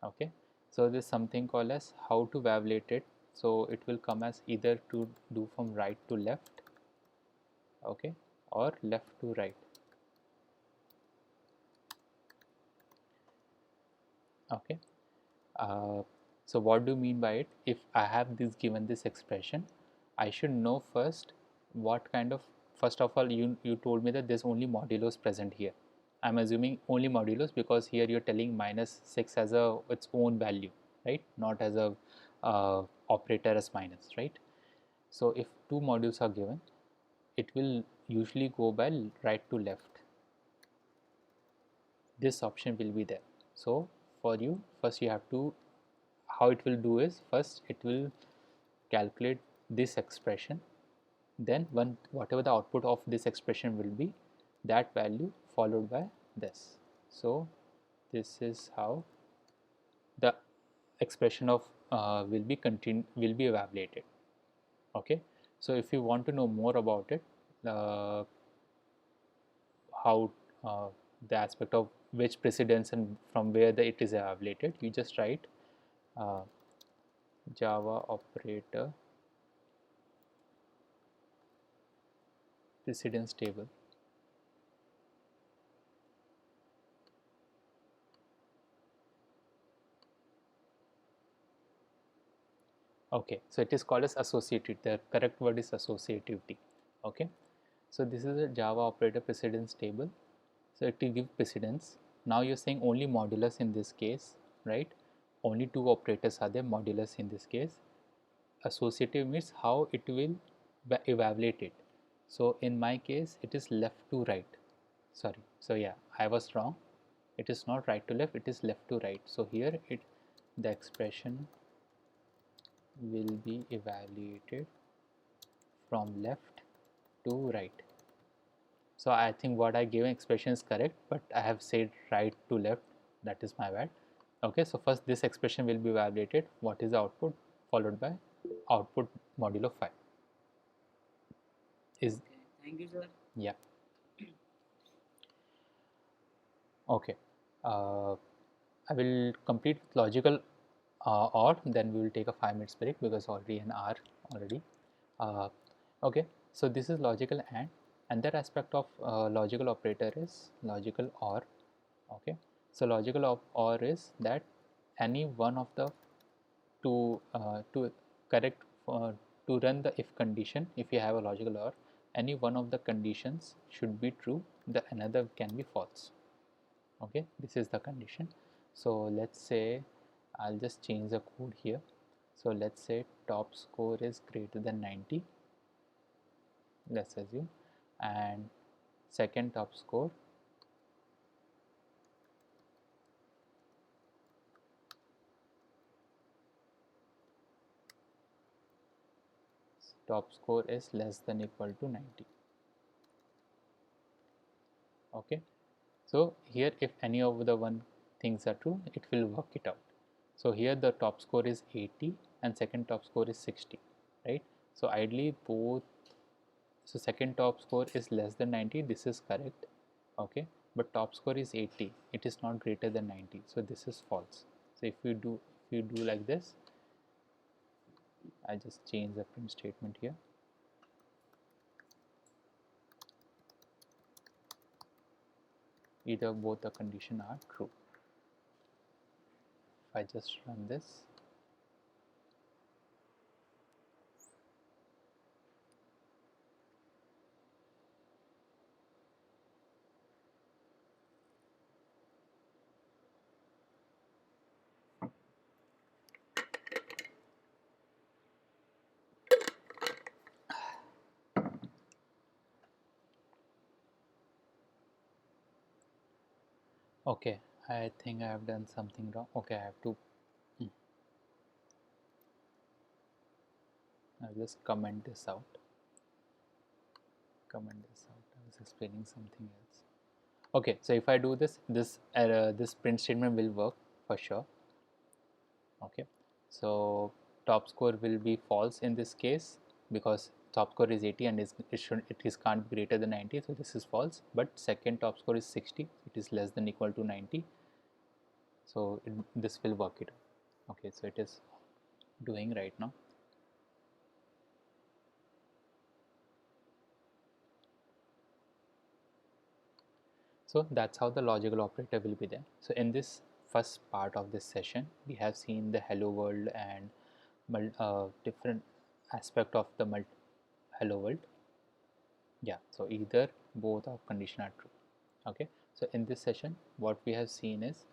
Okay, so there's something called as how to evaluate it. So it will come as either to do from right to left, okay, or left to right. Okay, so what do you mean by it? If I have this given this expression, I should know first what kind of, first of all, you told me that there's only modulos present here. I'm assuming only modulos because here you're telling minus 6 as a its own value, right? Not as a operator as minus, right? So if two modules are given, it will usually go by right to left. This option will be there. So for you, first you have to, how it will do is, first it will calculate this expression, then whatever the output of this expression will be, that value followed by this. So this is how the expression of will be evaluated. Okay, so if you want to know more about it, how the aspect of which precedence and from where it is evaluated, you just write Java operator precedence table. Okay, so it is called as associativity. The correct word is associativity. Okay, so this is a Java operator precedence table. So it will give precedence. Now you're saying only modulus in this case, right? Only two operators are there, modulus in this case. Associative means how it will evaluate it. So in my case, it is left to right. Sorry. So yeah, I was wrong. It is not right to left, it is left to right. So here the expression will be evaluated from left to right. So I think what I gave expression is correct, but I have said right to left. That is my bad. Okay, so first this expression will be evaluated. What is the output? Followed by output modulo 5. Is Okay, thank you, sir. Yeah. Okay. I will complete with logical or, then we will take a 5 minutes break because already an hour already. Okay, so this is logical and another aspect of logical operator is logical or. Okay, so logical or is that any one of the to correct to run the if condition, if you have a logical or, any one of the conditions should be true, the another can be false. Okay, this is the condition. So let's say I'll just change the code here. So let's say top score is greater than 90, let's assume, and second top score is less than equal to 90. Okay, so here if any of the one things are true, it will work it out. So here the top score is 80 and second top score is 60, right? So ideally both, so second top score is less than 90, this is correct. Okay, but top score is 80, it is not greater than 90, so this is false. So if you do like this, I just change the print statement here. Either both the condition are true. If I just run this, okay, I think I have done something wrong. Okay, I have to I'll just comment this out. I was explaining something else. Okay, so if I do this, this print statement will work for sure. Okay, so top score will be false in this case because top score is 80 and it can't be greater than 90, so this is false. But second top score is 60, it is less than equal to 90, so this will work it out. Okay, so it is doing right now. So that's how the logical operator will be there. So in this first part of this session, we have seen the hello world and different aspect of the hello world. Yeah, so either both of condition are true. Okay, so in this session, what we have seen is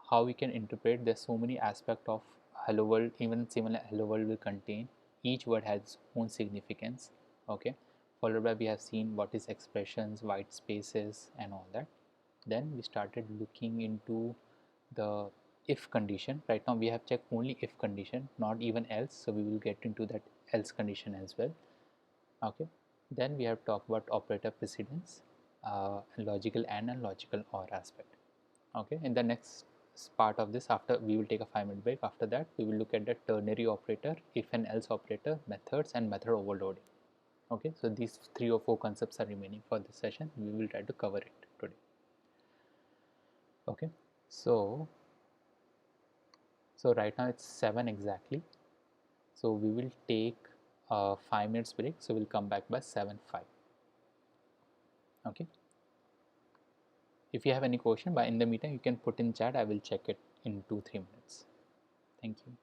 how we can interpret. There's so many aspects of hello world. Even similar hello world will contain, each word has its own significance. Okay, followed by we have seen what is expressions, white spaces and all that. Then we started looking into the if condition. Right now we have checked only if condition, not even else, so we will get into that else condition as well. Okay, then we have talked about operator precedence, logical and logical or aspect. Okay, in the next part of this, after we will take a 5-minute break. After that we will look at the ternary operator, if and else operator, methods and method overloading. Okay, so these 3 or 4 concepts are remaining for this session. We will try to cover it today. Okay, so right now it's 7 exactly. So we will take a 5 minutes break. So we'll come back by 7:05. Okay. If you have any question by in the meeting, you can put in chat. I will check it in 2-3 minutes. Thank you.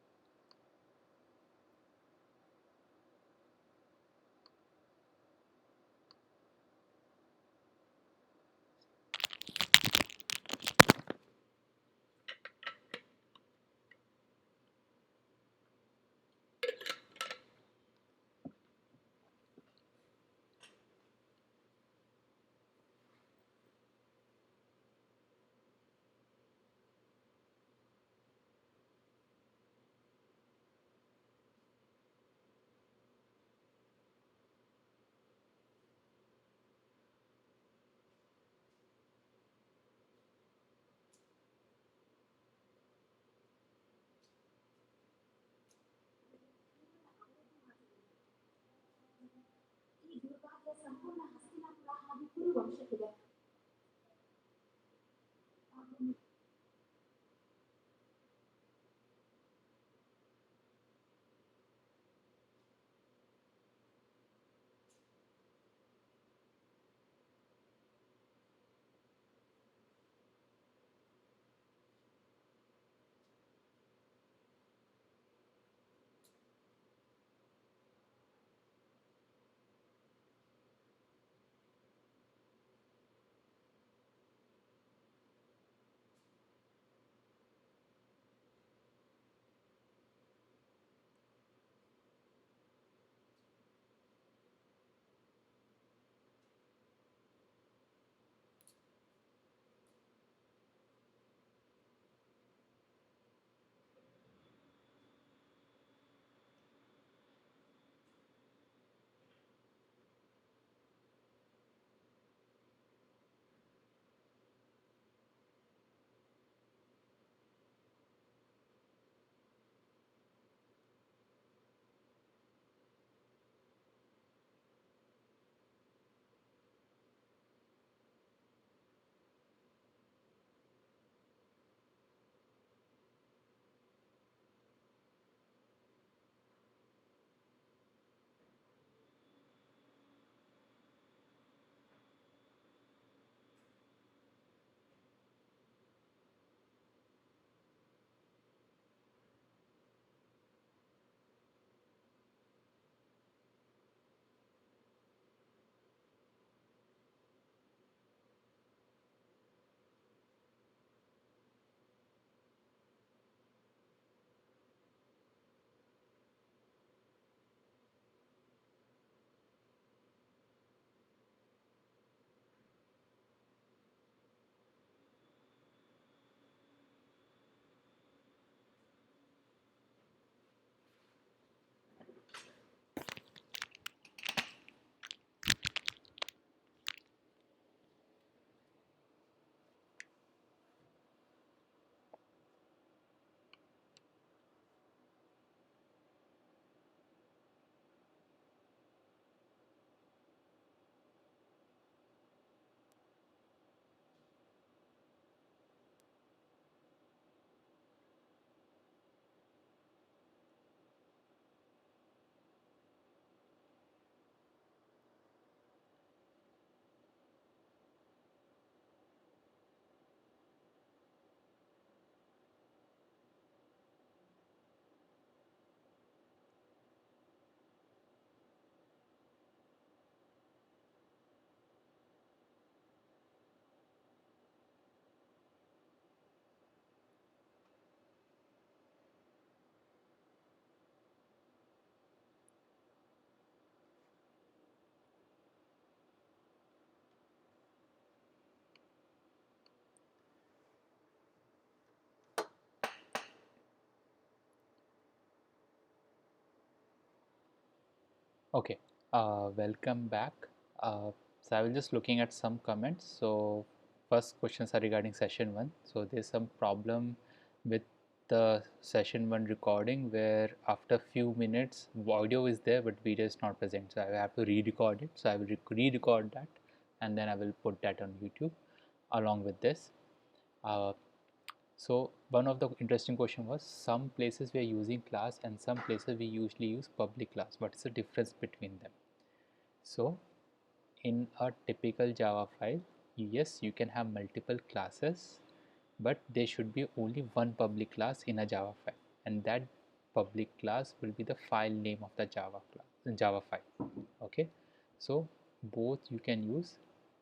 Okay, welcome back. So I was just looking at some comments. So first questions are regarding session 1. So there's some problem with the session 1 recording where after few minutes audio is there but video is not present, so I have to re-record it. So I will re-record that and then I will put that on YouTube along with this. So one of the interesting question was, some places we are using class and some places we usually use public class. What is the difference between them? So in a typical Java file, yes, you can have multiple classes, but there should be only one public class in a Java file, and that public class will be the file name of the Java file. Okay, so both you can use.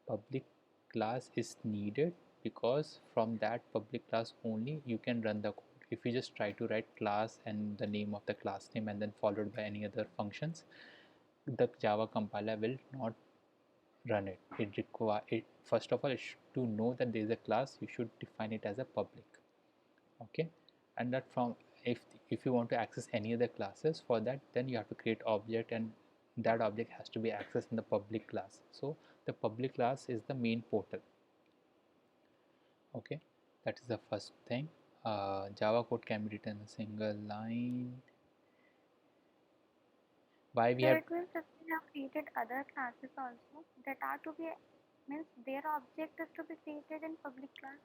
Public class is needed because from that public class only you can run the code. If you just try to write class and the name of the class name and then followed by any other functions, the Java compiler will not run it. First of all, to know that there is a class, you should define it as a public. Okay, and that from if you want to access any other classes, for that then you have to create object, and that object has to be accessed in the public class. So the public class is the main portal. Okay, that is the first thing. Java code can be written in a single line. Why we So have it means if we have created other classes also that are to be, means their object is to be created in public class.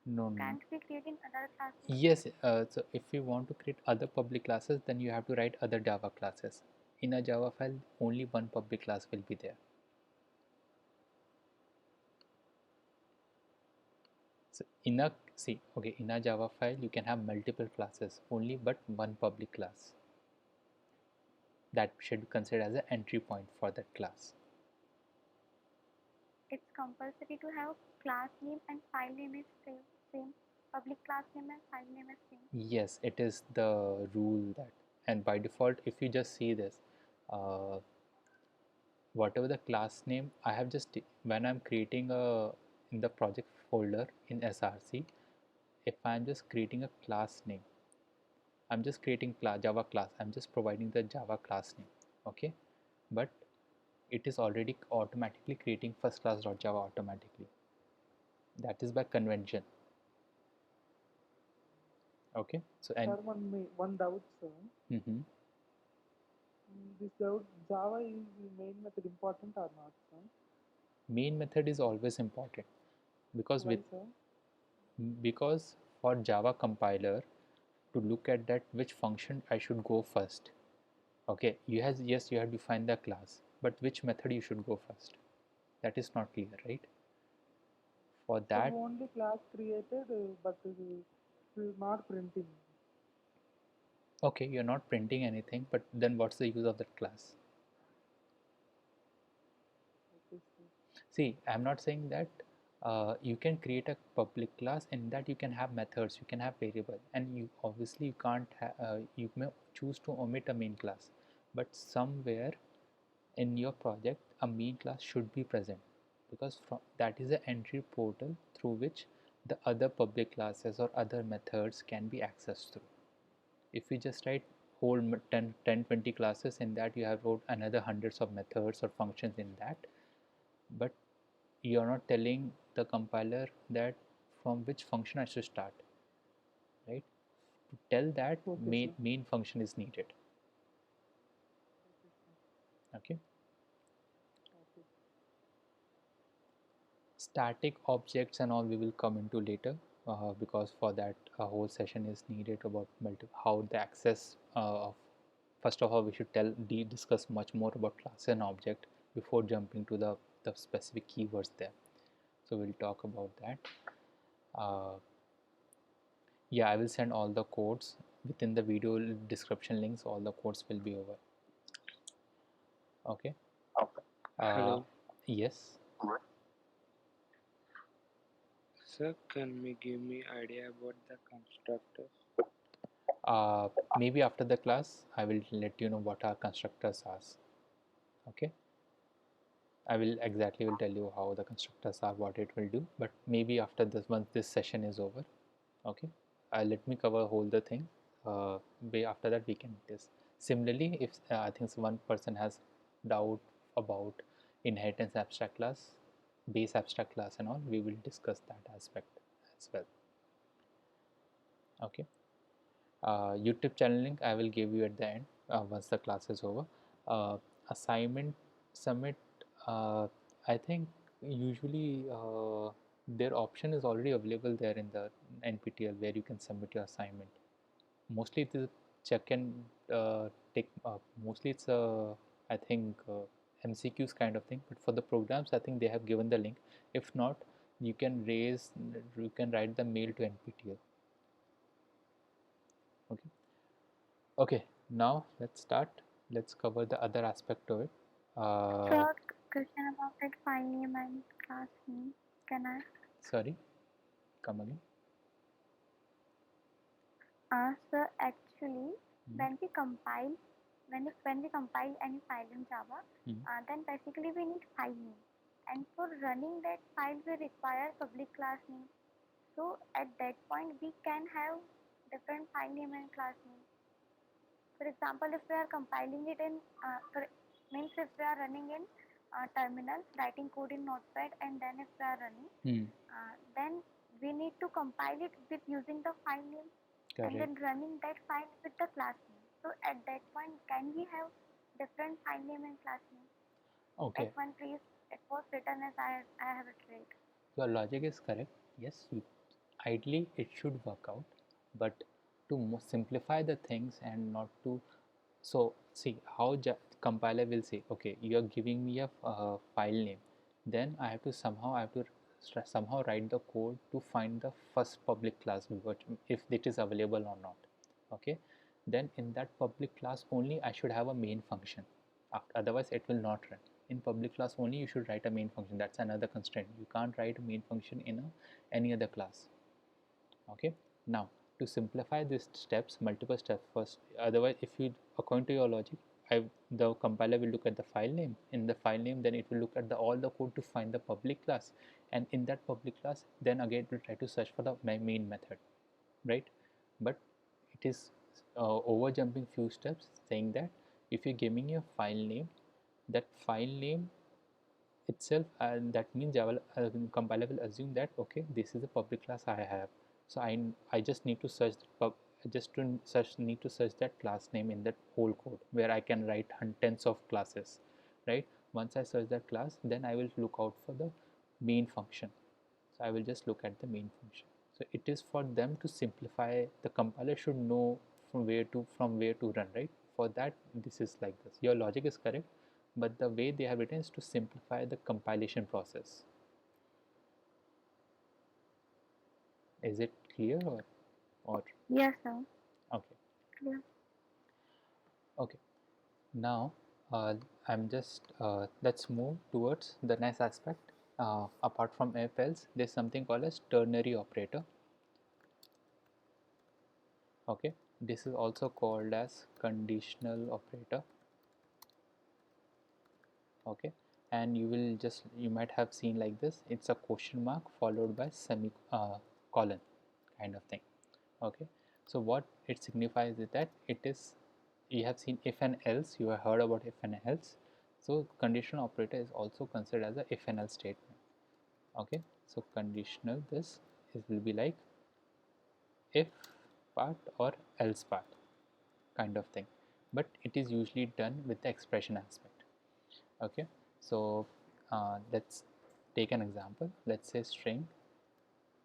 no. Can't be creating other classes. Yes, so if you want to create other public classes, then you have to write other Java classes. In a Java file, only one public class will be there. So in a Java file, you can have multiple classes, only but one public class. That should be considered as an entry point for that class. It's compulsory to have class name and file name is same. Public class name and file name is same. Yes, it is the rule that, and by default, if you just see this, uh, whatever the class name I have just, when I'm creating a in the project folder in SRC, if I'm just creating a class name, I'm just creating Java class, I'm just providing the Java class name. Okay, but it is already automatically creating first class.java automatically. That is by convention. Okay, so and Sir, one doubt, sir. mm-hmm. This doubt, Java is the main method important or not, sir? Main method is always important because Why, sir? because for Java compiler to look at that which function I should go first. Okay, you have defined the class, but which method you should go first? That is not clear, right? For that, So only class created, but not printing. okay, you're not printing anything, but then what's the use of that class? Okay, See, I'm not saying that you can create a public class and that you can have methods, you can have variable, and you obviously you can't you may choose to omit a main class, but somewhere in your project a main class should be present, because that is the entry portal through which the other public classes or other methods can be accessed through. If you just write whole 10 20 classes, in that you have wrote another hundreds of methods or functions in that, but you're not telling the compiler that from which function I should start, right? To tell that, okay, main function is needed. Okay. okay. Static objects and all we will come into later, because for that a whole session is needed about how the access of, first of all we should discuss much more about class and object before jumping to the specific keywords there. So we'll talk about that. Yeah, I will send all the codes within the video description links. All the codes will be over. Okay. Hello. Yes. Sir, can you give me idea about the constructors? Maybe after the class, I will let you know what our constructors are. Okay. I will tell you how the constructors are, what it will do. But maybe after this, once this session is over. Okay. Let me cover whole the thing. After that we can do this. Similarly, if I think one person has doubt about inheritance abstract class, base abstract class and all, we will discuss that aspect as well. Okay. YouTube channel link I will give you at the end once the class is over. Assignment submit, I think usually their option is already available there in the NPTEL where you can submit your assignment. Mostly it is check and take, mostly it's a, I think MCQs kind of thing, but for the programs I think they have given the link. If not, you can write the mail to NPTEL. Okay. Okay, now let's start. Let's cover the other aspect of it. So, question about that file name and class name. Can I? Sorry, come again. So actually, when we compile any file in Java, then basically we need file name, and for running that file we require public class name. So at that point we can have different file name and class name. For example, if we are compiling it in, if we are running in terminal, writing code in Notepad, and then if we are running, then we need to compile it with using the file name. Correct. And then running that file with the class name. So at that point, can we have different file name and class name? Okay. Like one place it was written as I have it right. Your logic is correct. Yes, ideally it should work out, but to simplify the things and not to, so see how compiler will say, okay, you are giving me a file name, then I have to somehow write the code to find the first public class, if it is available or not. Okay, then in that public class only I should have a main function. Otherwise it will not run. In public class only you should write a main function. That's another constraint. You can't write a main function in any other class. Okay, now to simplify these steps, multiple steps first, otherwise if you, according to your logic, the compiler will look at the file name. In the file name, then it will look at all the code to find the public class, and in that public class then again it will try to search for the main method, right? But it is over jumping few steps, saying that if you're giving a file name, that file name itself, and that means Java compiler will assume that, okay, this is a public class I have, so I just need to search need to search that class name in that whole code where I can write tens of classes, right? Once I search that class, then I will look out for the main function. So I will just look at the main function. So it is for them to simplify. The compiler should know from where to run, right? For that, this is like this. Your logic is correct, but the way they have written is to simplify the compilation process. Is it clear or? Yes, sir. Okay. Clear. Okay. Now I'm just let's move towards the next aspect. Apart from if else, there's something called as ternary operator. Okay, this is also called as conditional operator. Okay, and you might have seen like this. It's a question mark followed by colon kind of thing. Okay, so what it signifies is that it is, you have seen if and else, you have heard about if and else. So conditional operator is also considered as a if and else statement. Okay, so conditional, this will be like if part or else part kind of thing, but it is usually done with the expression aspect. Okay, so let's take an example. Let's say string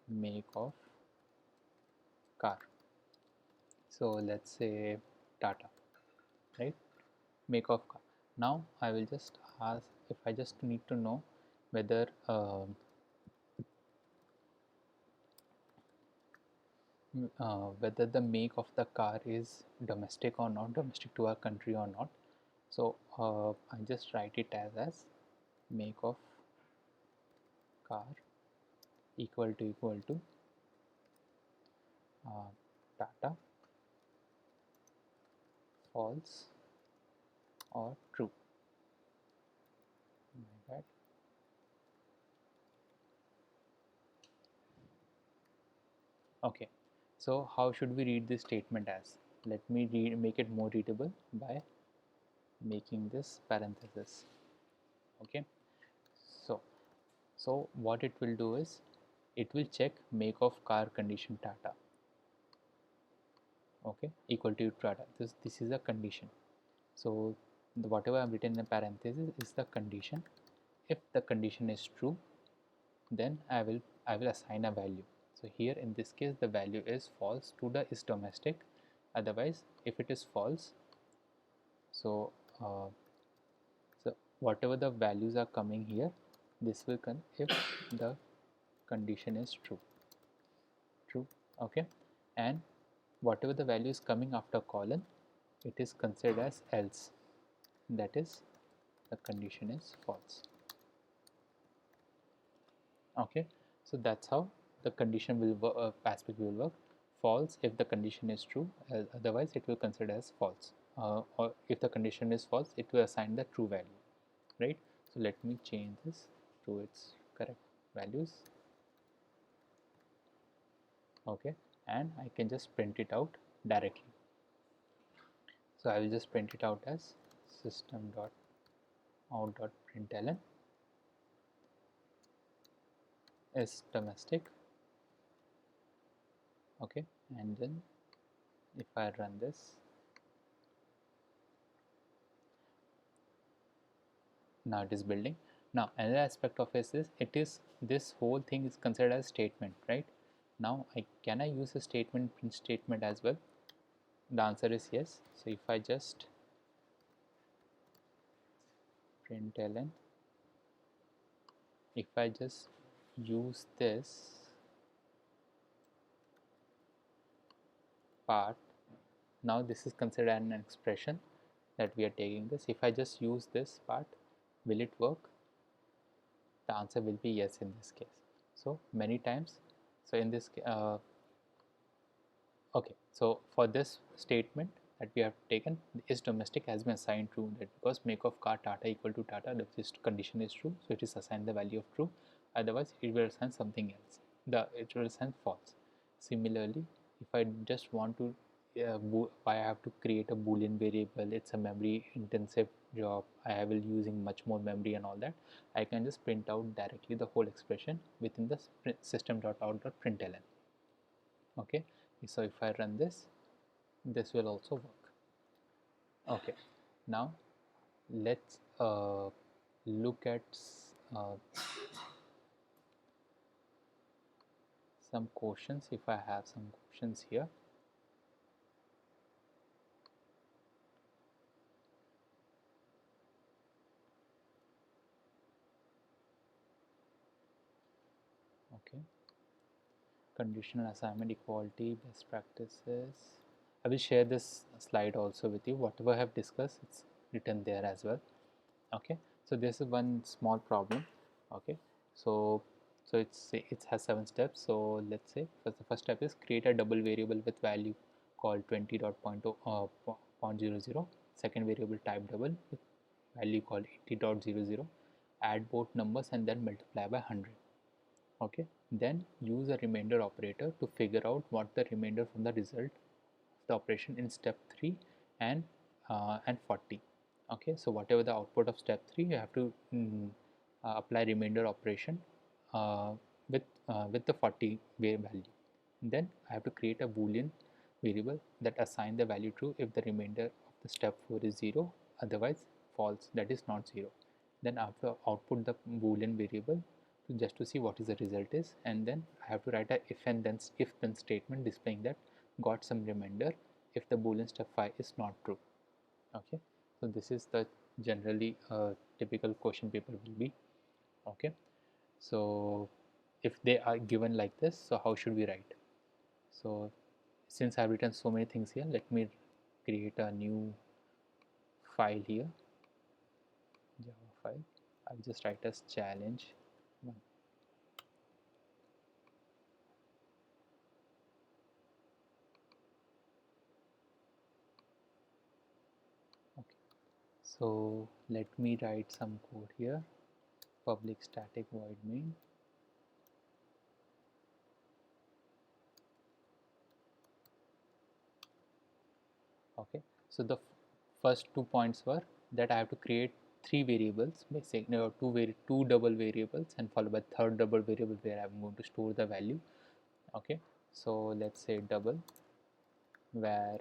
make of car. So let's say Tata, right? Make of car. Now I will just ask, if I just need to know whether whether the make of the car is domestic or not, domestic to our country or not. So I just write it as make of car equal to Tata, false or true. My bad. Okay, so how should we read this statement as? Let me make it more readable by making this parenthesis. Okay, so what it will do is it will check make of car condition Tata. okay, equal to data. This is a condition. So whatever I've written in parentheses is the condition. If the condition is true, then I will assign a value. So here in this case the value is false to the is domestic. Otherwise, if it is false, so so whatever the values are coming here, this will come if the condition is true. Okay, and whatever the value is coming after colon, it is considered as else. That is, the condition is false. Okay, so that's how the condition will work, aspect will work. False if the condition is true, otherwise it will consider as false, or if the condition is false, it will assign the true value, right? So let me change this to its correct values. Okay, and I can just print it out directly. So I will just print it out as system.out.println is domestic. Okay, and then if I run this, now it is building. Now another aspect of this is this whole thing is considered as statement, right? Now can I use a statement, print statement as well? The answer is yes. So if I just println, if I just use this part, now this is considered an expression that we are taking this. If I just use this part, will it work? The answer will be yes in this case. So many times, so in this okay, so for this statement that we have taken, is domestic has been assigned true, that because make of car Tata equal to Tata, this condition is true, so it is assigned the value of true. Otherwise it will assign something else, it will assign false. Similarly, if I just want to I have to create a boolean variable, it's a memory intensive job, I will using much more memory and all that, I can just print out directly the whole expression within the system.out.println. Okay, so if I run this, this will also work. Okay, now let's look at some questions. If I have some questions here. Okay, conditional assignment, equality, best practices. I will share this slide also with you. Whatever I have discussed, it's written there as well. Okay, so this is one small problem. Okay, so it has 7 steps. So let's say the first step is create a double variable with value called 20.00. Second variable type double with value called 80.00. Add both numbers and then multiply by 100. Okay, then use a remainder operator to figure out what the remainder from the result of the operation in step 3 and 40. Okay, so whatever the output of step 3, you have to apply remainder operation uh, with the 40 value. Then I have to create a boolean variable that assign the value true if the remainder of the step 4 is 0, otherwise false, that is not 0. Then I have to output the boolean variable just to see what is the result is, and then I have to write a if then statement displaying that got some remainder if the boolean step 5 is not true. Okay, so this is the generally typical question paper will be. Okay, so if they are given like this, so how should we write? So since I've written so many things here, let me create a new file here, Java file. I'll just write as challenge 1. Okay, so let me write some code here. Public static void main. Okay, so the first 2 points were that I have to create 3 variables, basically two double variables, and followed by third double variable where I'm going to store the value. Okay, so let's say double var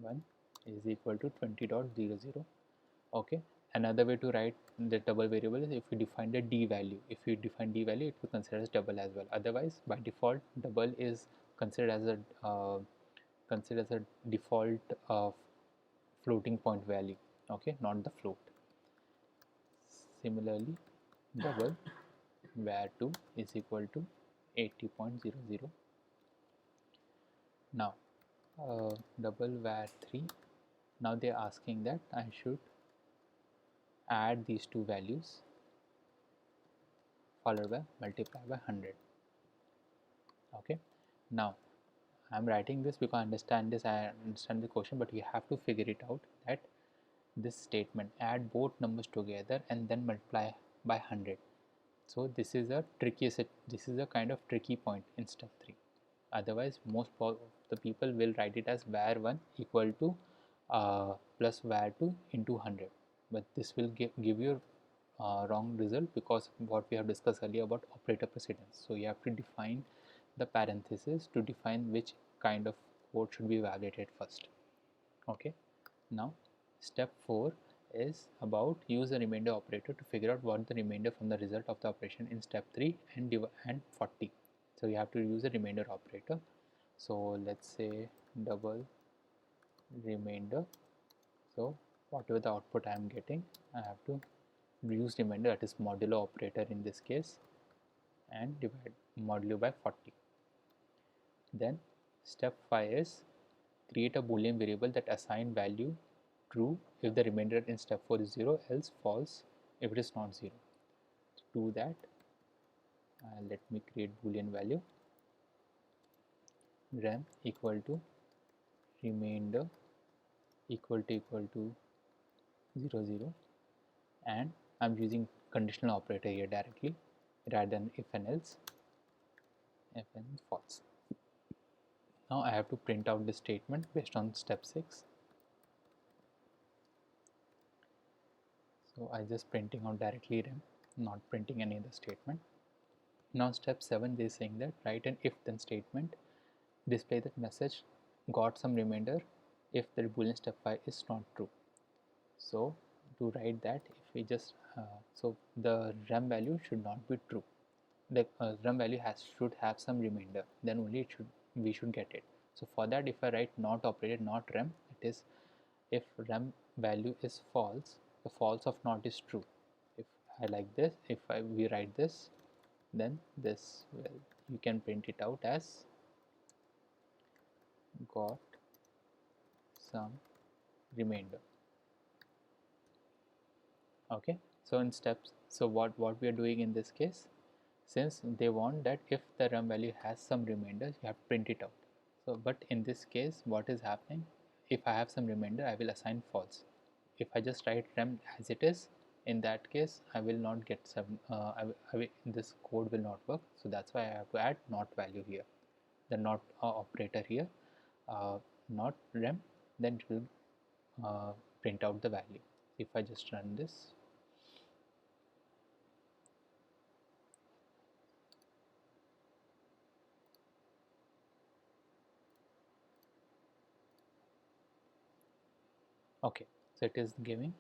1 is equal to 20.00. Okay, another way to write the double variable is if we define the d value. If you define d value, it will consider as double as well. Otherwise, by default, double is considered as a default floating point value. Okay, not the float. Similarly, double var2 is equal to 80.00. Now, double var3. Now they are asking that I should add these two values followed by multiply by 100. Okay, now I'm writing this because I understand the question, but you have to figure it out that this statement add both numbers together and then multiply by 100. So this is a kind of tricky point in step 3. Otherwise, most of the people will write it as var1 equal to plus var2 into 100, but this will give you wrong result because what we have discussed earlier about operator precedence. So you have to define the parenthesis to define which kind of code should be evaluated first. Okay, now step 4 is about use the remainder operator to figure out what the remainder from the result of the operation in step 3 and 40. So you have to use the remainder operator. So let's say double remainder. So whatever the output I am getting, I have to use remainder, that is modulo operator in this case, and divide modulo by 40. Then step 5 is create a boolean variable that assign value true if the remainder in step 4 is 0, else false if it is not 0. To do that, let me create boolean value rem equal to remainder equal to 0 0, and I'm using conditional operator here directly rather than if and else, if and false. Now I have to print out this statement based on step 6. So I just printing out directly rem, not printing any other statement. Now step 7 they is saying that write an if then statement, display that message got some remainder if the boolean step 5 is not true. So to write that, if we just so the rem value should not be true. The rem value should have some remainder, then only we should get it. So for that, if I write not operated not rem, it is if rem value is false, the false of not is true. If I like this, if we write this, then this you can print it out as got some remainder. Okay, so in steps, so what we are doing in this case, since they want that if the rem value has some remainders, you have to print it out. So but in this case, what is happening, if I have some remainder, I will assign false. If I just write rem as it is, in that case I will not get some this code will not work. So that's why I have to add not value here, the not operator here, not rem, then it will print out the value. If I just run this, okay, so it is giving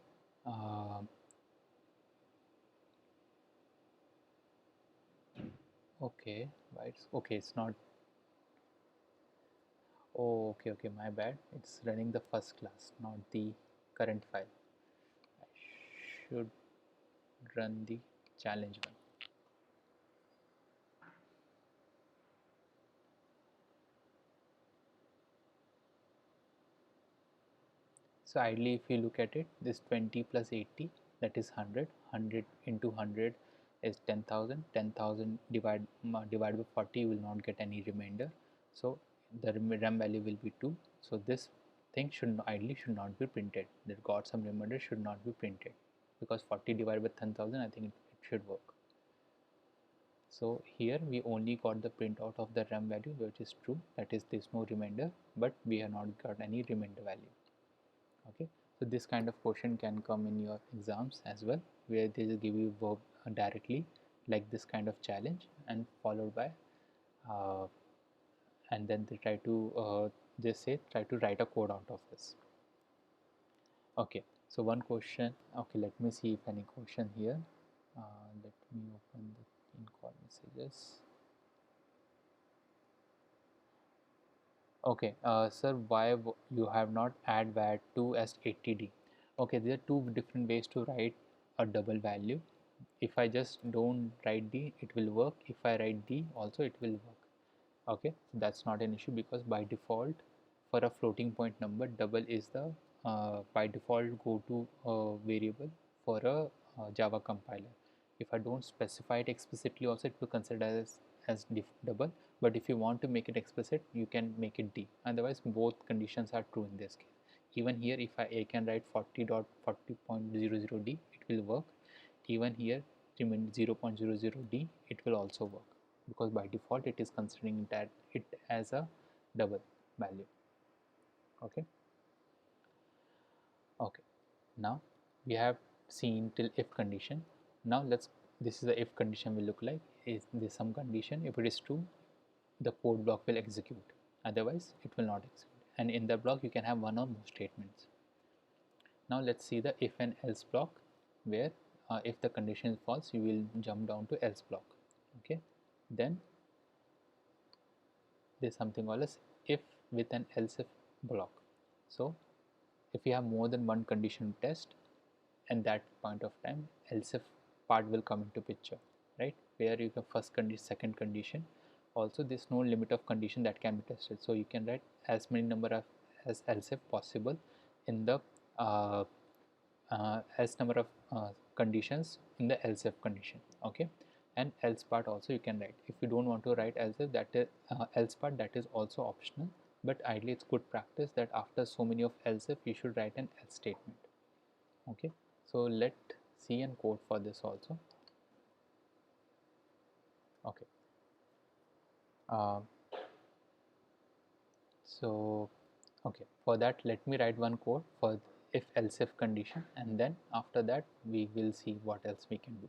okay, right, okay, it's not, oh okay, my bad, it's running the first class, not the current file. I should run the challenge one. So ideally, if you look at it, this 20 plus 80, that is 100. 100 into 100 is 10,000. 10,000 divided by 40, you will not get any remainder. So the rem value will be 2. So this thing ideally should not be printed. That got some remainder should not be printed, because 40 divided by 10,000, I think it should work. So here we only got the printout of the rem value, which is true. That is, there is no remainder, but we have not got any remainder value. Okay, so this kind of question can come in your exams as well, where they just give you verb directly, like this kind of challenge, and followed by and then they try to just say try to write a code out of this. Okay, so one question. Okay, let me see if any question here. Let me open the in-call messages. Okay, sir, why you have not add var 2 as 80D? Okay, there are two different ways to write a double value. If I just don't write D, it will work. If I write D, also it will work. Okay, so that's not an issue because by default, for a floating point number, double is the by default go to variable for a Java compiler. If I don't specify it explicitly, also it will consider as double. But if you want to make it explicit, you can make it D. Otherwise, both conditions are true in this case. Even here, if I can write 40.40.00D, it will work. Even here, 0.00D, it will also work because by default it is considering it as a double value. Okay. Okay. Now we have seen till if condition. Now this is the if condition will look like. Is there some condition? If it is true, the code block will execute. Otherwise, it will not execute. And in the block, you can have one or more statements. Now let's see the if and else block, where if the condition is false, you will jump down to else block. Okay. Then there's something called as if with an else if block. So if you have more than one condition to test, at that point of time, else if part will come into picture, right? Where you can first condition, second condition. Also, there's no limit of condition that can be tested. So you can write as many number of as else if possible in the as number of conditions in the else if condition. Okay, and else part also you can write. If you don't want to write else if, that is else part, that is also optional, but ideally it's good practice that after so many of else if you should write an else statement. Okay, so let see and code for this also. Okay, so okay, for that let me write one code for if else if condition, and then after that we will see what else we can do.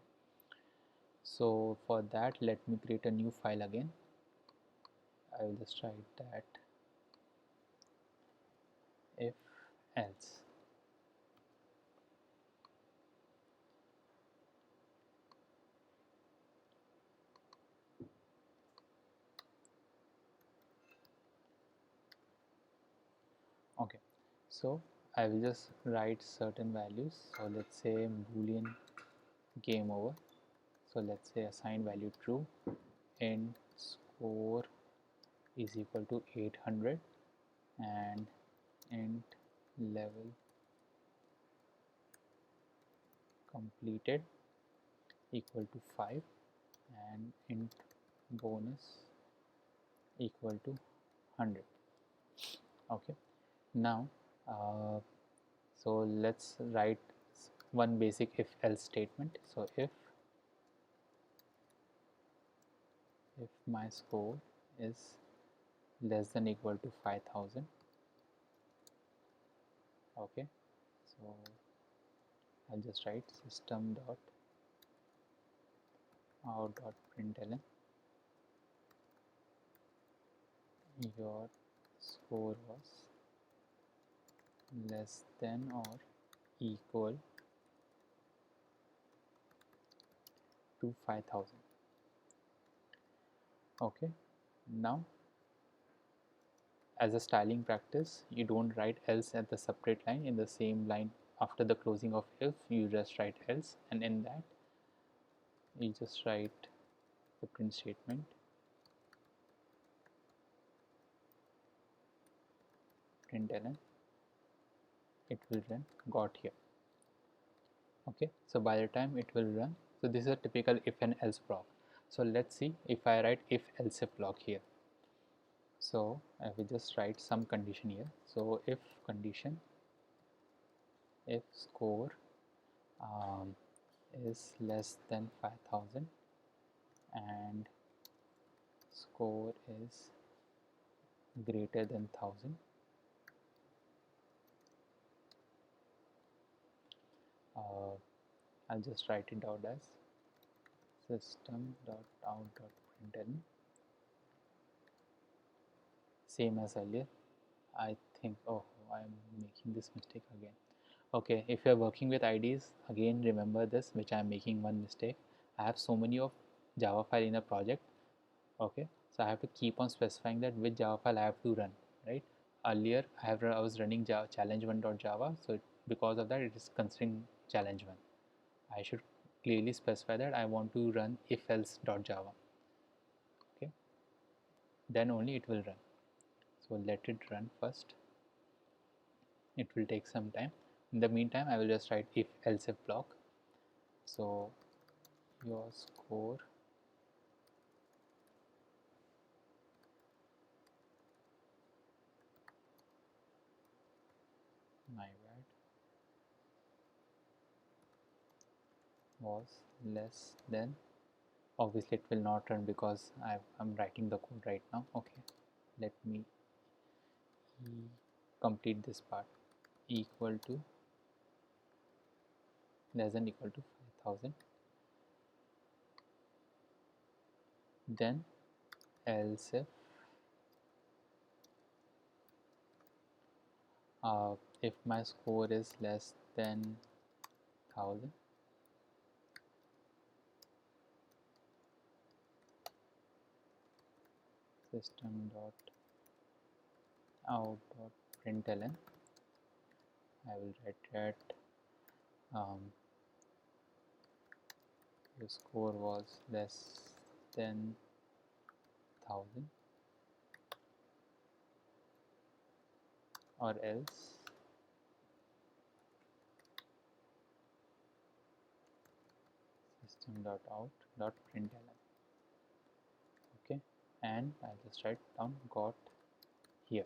So for that, let me create a new file again. I will just write that if else. Okay, so I will just write certain values. So let's say boolean game over. So let's say assign value true, int score is equal to 800, and int level completed equal to 5, and int bonus equal to 100. Okay, now so let's write one basic if else statement. So if my score is less than equal to 5000, okay, so I'll just write system dot out dot println your score was less than or equal to 5000. Okay, now as a styling practice, you don't write else at the separate line. In the same line after the closing of if, you just write else, and in that you just write the print statement println, it will run got here. Okay, so by the time it will run, so this is a typical if and else block. So let's see if I write if else if block here. So I will just write some condition here. So if condition, if score is less than 5000 and score is greater than 1000, I'll just write it out as system.out.println, same as earlier, I think, oh, I'm making this mistake again. Okay, if you're working with IDs, again remember this, which I'm making one mistake. I have so many of Java file in a project. Okay, so I have to keep on specifying that which Java file I have to run, right? Earlier I was running Java, challenge1.java, so because of that it is considering challenge1. I should clearly specify that I want to run if else.java. Okay, then only it will run. So let it run first. It will take some time. In the meantime, I will just write if else if block. So your score my bad was less than, obviously it will not run because I'm writing the code right now. Okay, let me complete this part. Equal to, less than equal to 5000, then else if my score is less than 1000, system.out.println, I will write that your score was less than 1000, or else system.out.println. Okay, and I'll just write down got here.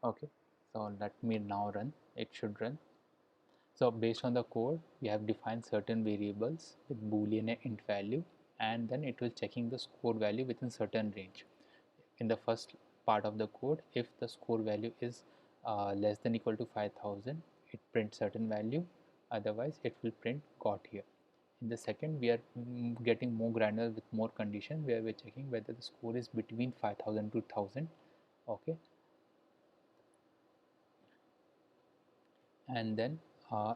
Okay, so let me now run. It should run. So based on the code, we have defined certain variables with boolean and int value, and then it will checking the score value within certain range. In the first part of the code, if the score value is less than equal to 5000, it prints certain value, otherwise it will print got here. In the second, we are getting more granular with more condition, where we're checking whether the score is between 5000 to 1000. Okay, and then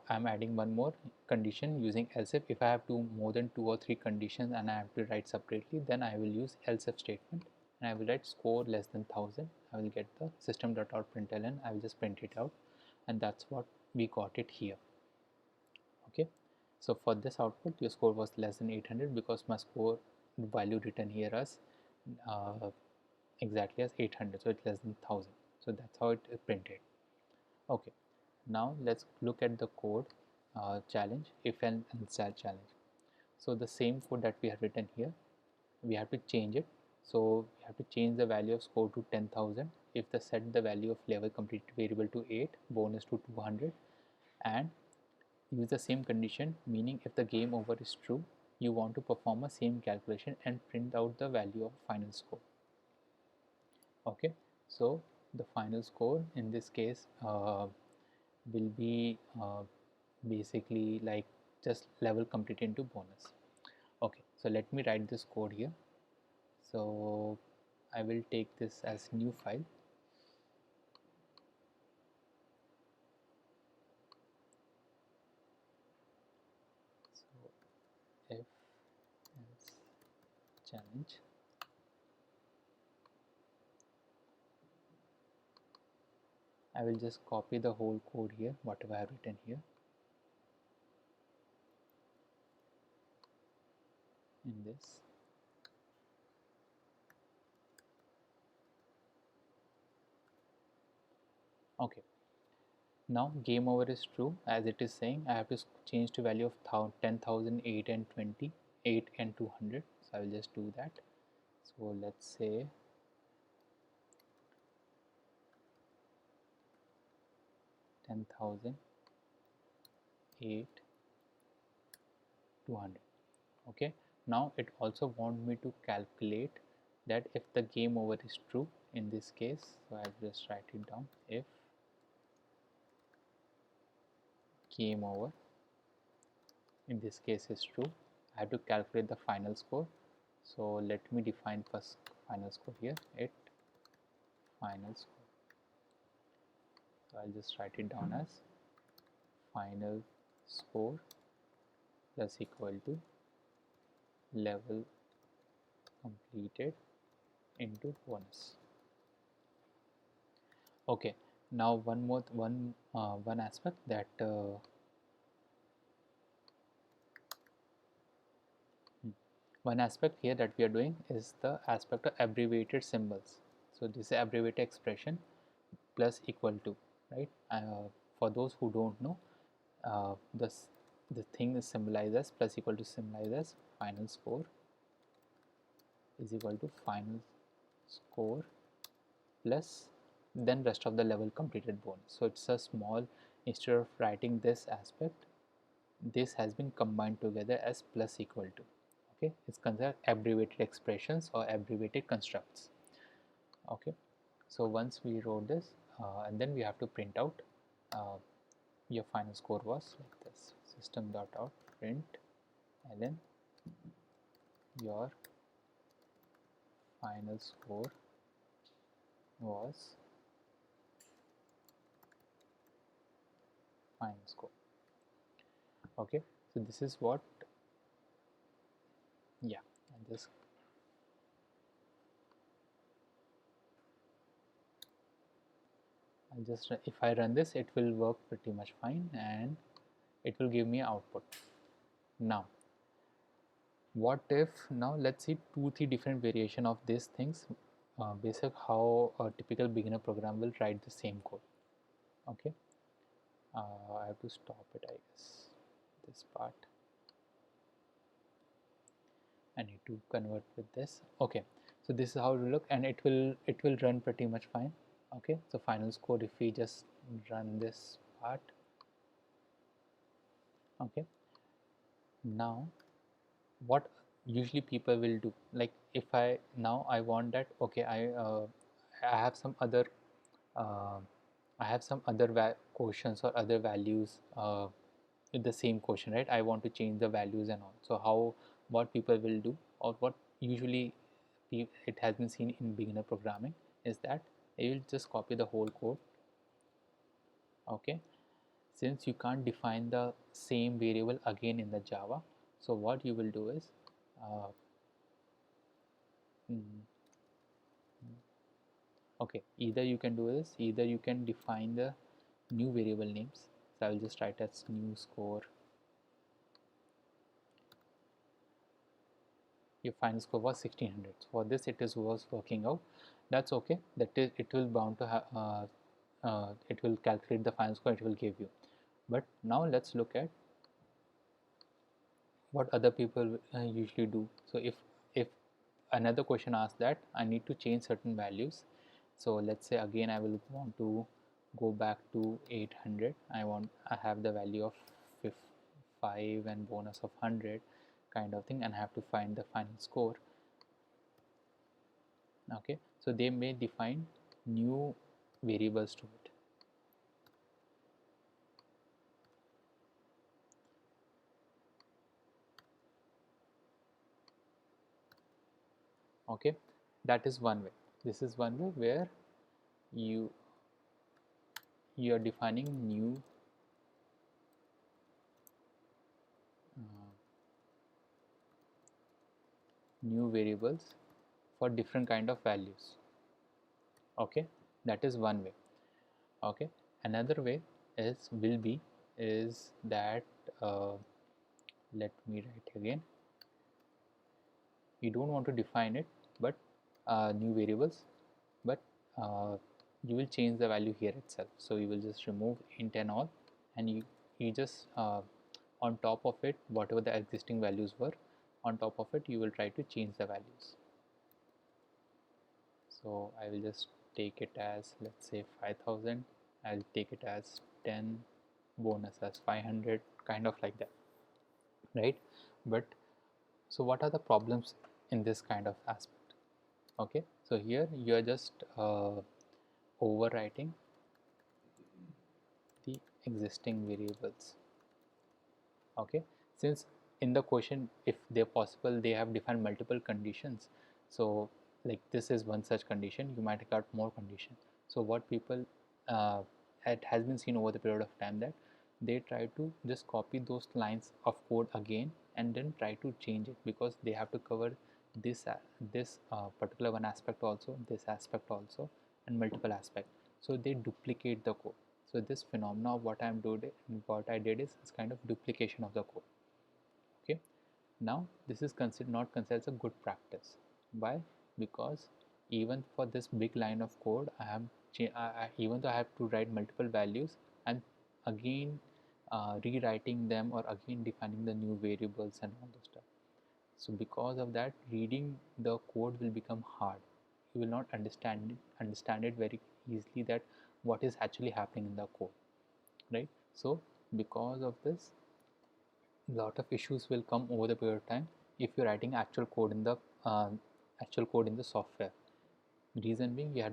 I'm adding one more condition using else if I have more than 2 or 3 conditions and I have to write separately, then I will use else if statement, and I will write score less than 1000. I will get the system.out.println. I will just print it out, and that's what we got it here. Okay, so for this output, your score was less than 800 because my score value written here as exactly as 800, so it's less than 1000. So that's how it is printed. Okay, now let's look at the code challenge, if and else challenge. So the same code that we have written here, we have to change it. So we have to change the value of score to 10,000 if the set the value of level completed variable to 8, bonus to 200, and use the same condition, meaning if the game over is true, you want to perform a same calculation and print out the value of final score. Okay, so the final score in this case will be basically like just level completed into bonus. Okay, so let me write this code here. So I will take this as new file. So if else challenge, I will just copy the whole code here, whatever I have written here, in this. Okay, now game over is true, as it is saying I have to change to value of 10,000, 8 and 20, 8 and 200. So I will just do that. So let's say 10,000, 8, 200. Okay, now it also want me to calculate that if the game over is true in this case. So I'll just write it down. If game over in this case is true, I have to calculate the final score. So let me define first final score here. It final score. So I'll just write it down as final score plus equal to level completed into bonus. Okay, now one aspect that one aspect here that we are doing is the aspect of abbreviated symbols. So this is abbreviated expression plus equal to, right? For those who don't know, the thing is symbolized as plus equal to symbolized as final score is equal to final score plus then rest of the level completed bonus. So it's a small, instead of writing this aspect, this has been combined together as plus equal to. Okay, it's considered abbreviated expressions or abbreviated constructs. Okay, so once we wrote this and then we have to print out your final score was like this, system.out print and then your final score was final score. Okay, so this is what, yeah, and this I'll just, if I run this, it will work pretty much fine and it will give me output. Now what if, now let's see 2-3 different variation of these things, basic how a typical beginner program will write the same code. Okay, I have to stop it, I guess, this part. I need to convert with this. Okay, so this is how it will look and it will run pretty much fine. Okay, so final score, if we just run this part. Okay, now what usually people will do, like if I now I want that, okay, I have some other uh, I have some other quotients or other values in the same quotient, right? I want to change the values and all. So how, what people will do, or what usually it has been seen in beginner programming, is that they will just copy the whole code. Okay, since you can't define the same variable again in the Java, so what you will do is uh, okay, either you can do this, either you can define the new variable names. So I will just write as new score. Your final score was 1600. For this it was working out. That's okay. That is, it will bound to have it will calculate the final score it will give you. But now let's look at what other people usually do. So if another question asks that I need to change certain values, so let's say again I will want to go back to 800. I have the value of 5 and bonus of 100 kind of thing, and I have to find the final score. Okay, so they may define new variables to it. Okay, that is one way. This is one way where you are defining uh, new variables for different kind of values. Okay, that is one way. Okay, another way is that let me write again. You don't want to define it, but new variables, but you will change the value here itself. So you will just remove int and all, and you just on top of it, whatever the existing values were, on top of it you will try to change the values. So I will just take it as, let's say, 5000. I'll take it as 10, bonus as 500, kind of like that, right? But so what are the problems in this kind of aspect? Okay, so here you are just overwriting the existing variables. Okay, since in the question, if they're possible, they have defined multiple conditions, so like this is one such condition, you might have got more condition. So what people it has been seen over the period of time that they try to just copy those lines of code again and then try to change it, because they have to cover this particular one aspect also, this aspect also, and multiple aspects. So they duplicate the code. So this phenomena of what I did is kind of duplication of the code. Okay, now this is not considered as a good practice. Why? Because even for this big line of code, even though I have to write multiple values, I'm again rewriting them or again defining the new variables and all those stuff. So because of that, reading the code will become hard. You will not understand it very easily, that what is actually happening in the code, right? So because of this, lot of issues will come over the period of time if you're writing uh, actual code in the software. Reason being, you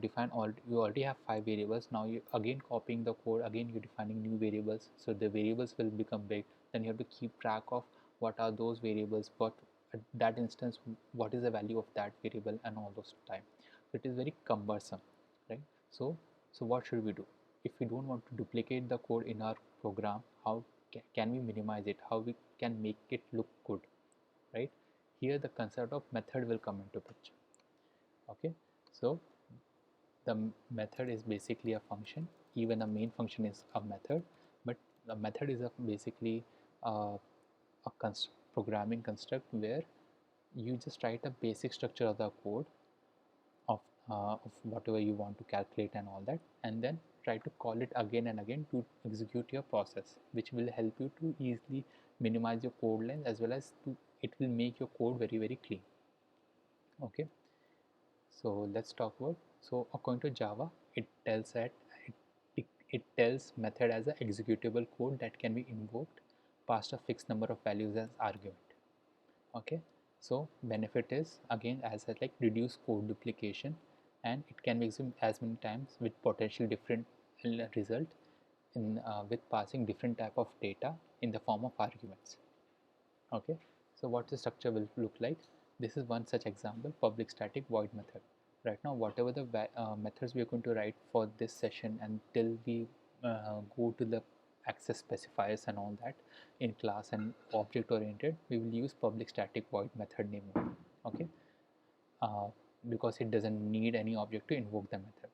already have 5 variables. Now you again copying the code, again you're defining new variables, so the variables will become big. Then you have to keep track of what are those variables, what at that instance, what is the value of that variable, and all those time. So it is very cumbersome, right? So what should we do if we don't want to duplicate the code in our program? How can we minimize it? How we can make it look good, right? Here the concept of method will come into picture. Okay, so the method is basically a function. Even a main function is a method, but the method is basically a programming construct where you just write a basic structure of the code of whatever you want to calculate and all that, and then try to call it again and again to execute your process, which will help you to easily minimize your code length, as well as it will make your code very very clean. Okay, so let's talk about, so according to Java, it tells that it tells method as an executable code that can be invoked past a fixed number of values as argument. Okay, so benefit is again, as I like, reduce code duplication, and it can be executed as many times with potential different result in with passing different type of data in the form of arguments. Okay, so what the structure will look like, this is one such example, public static void method. Right now, whatever the methods we are going to write for this session until we go to the access specifiers and all that in class and object oriented, we will use public static void method name. Okay, uh, because it doesn't need any object to invoke the method.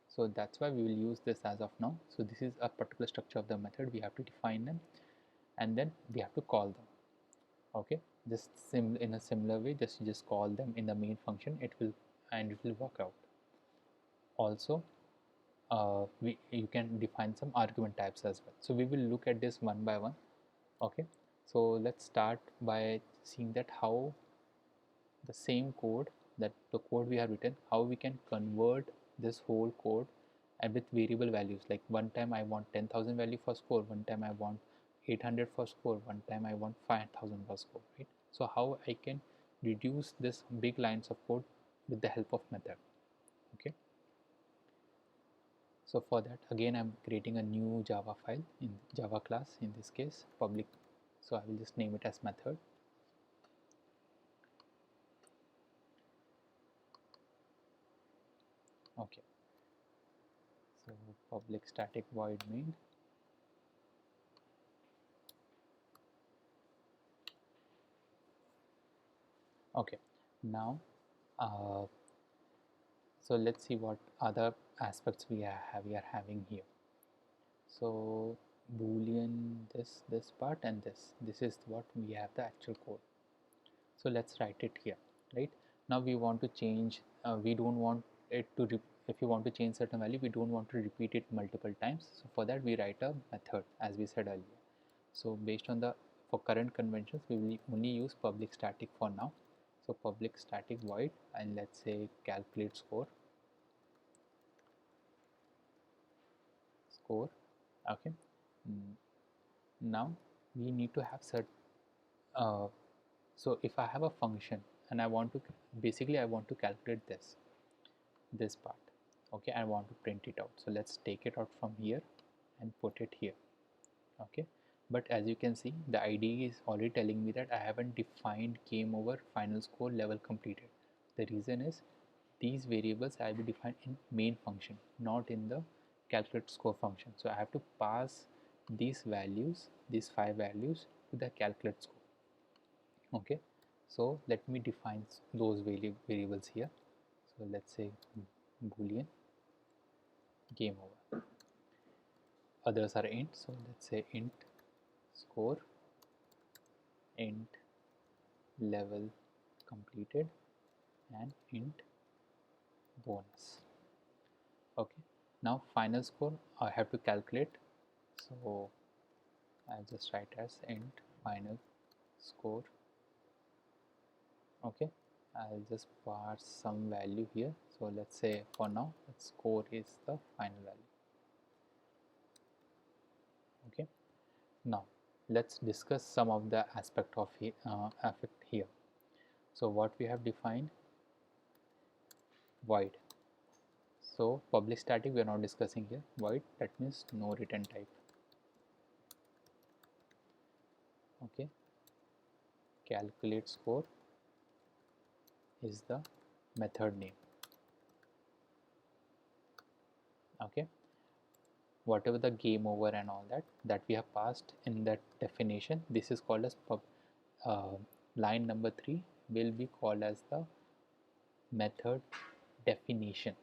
So that's why we will use this as of now. So this is a particular structure of the method. We have to define them, and then we have to call them. Okay, just in a similar way, just call them in the main function, it will work out. Also, you can define some argument types as well. So we will look at this one by one. Okay, so let's start by seeing that how the same code, that the code we have written, how we can convert this whole code and with variable values. Like one time I want 10,000 value for score, one time I want 800 for score, one time I want 5,000 for score, right? So how I can reduce this big lines of code with the help of method. Okay, so for that, again, I'm creating a new Java file in Java class, in this case public, so I will just name it as method. Okay, so public static void main. Okay, now so let's see what other aspects we are having here. So boolean, this part, and this is what we have the actual code. So let's write it here. Right now we want to change, we don't want it to if you want to change certain value, we don't want to repeat it multiple times. So for that we write a method, as we said earlier. So based on the, for current conventions, we will only use public static for now. So public static void, and let's say calculate score. Okay, now we need to have uh, so if I have a function and I want to, basically I want to calculate this part. Okay, I want to print it out, so let's take it out from here and put it here. Okay, but as you can see, the IDE is already telling me that I haven't defined game over final score level completed. The reason is these variables I will define in main function, not in the calculate score function. So I have to pass these values, these 5 values, to the calculate score. Okay, so let me define those variables here. So let's say boolean, game over. Others are int, so let's say int score, int level completed, and int bonus. Okay, now final score I have to calculate, so I'll just write as int final score. Okay, I'll just pass some value here, so let's say for now score is the final value. Okay, now let's discuss some of the aspect of effect here. So what we have defined, void. So public static we are not discussing here. Void, that means no return type. Okay, calculate score is the method name. Okay, whatever the game over and all that we have passed in that definition, this is called as line number 3 will be called as the method definition.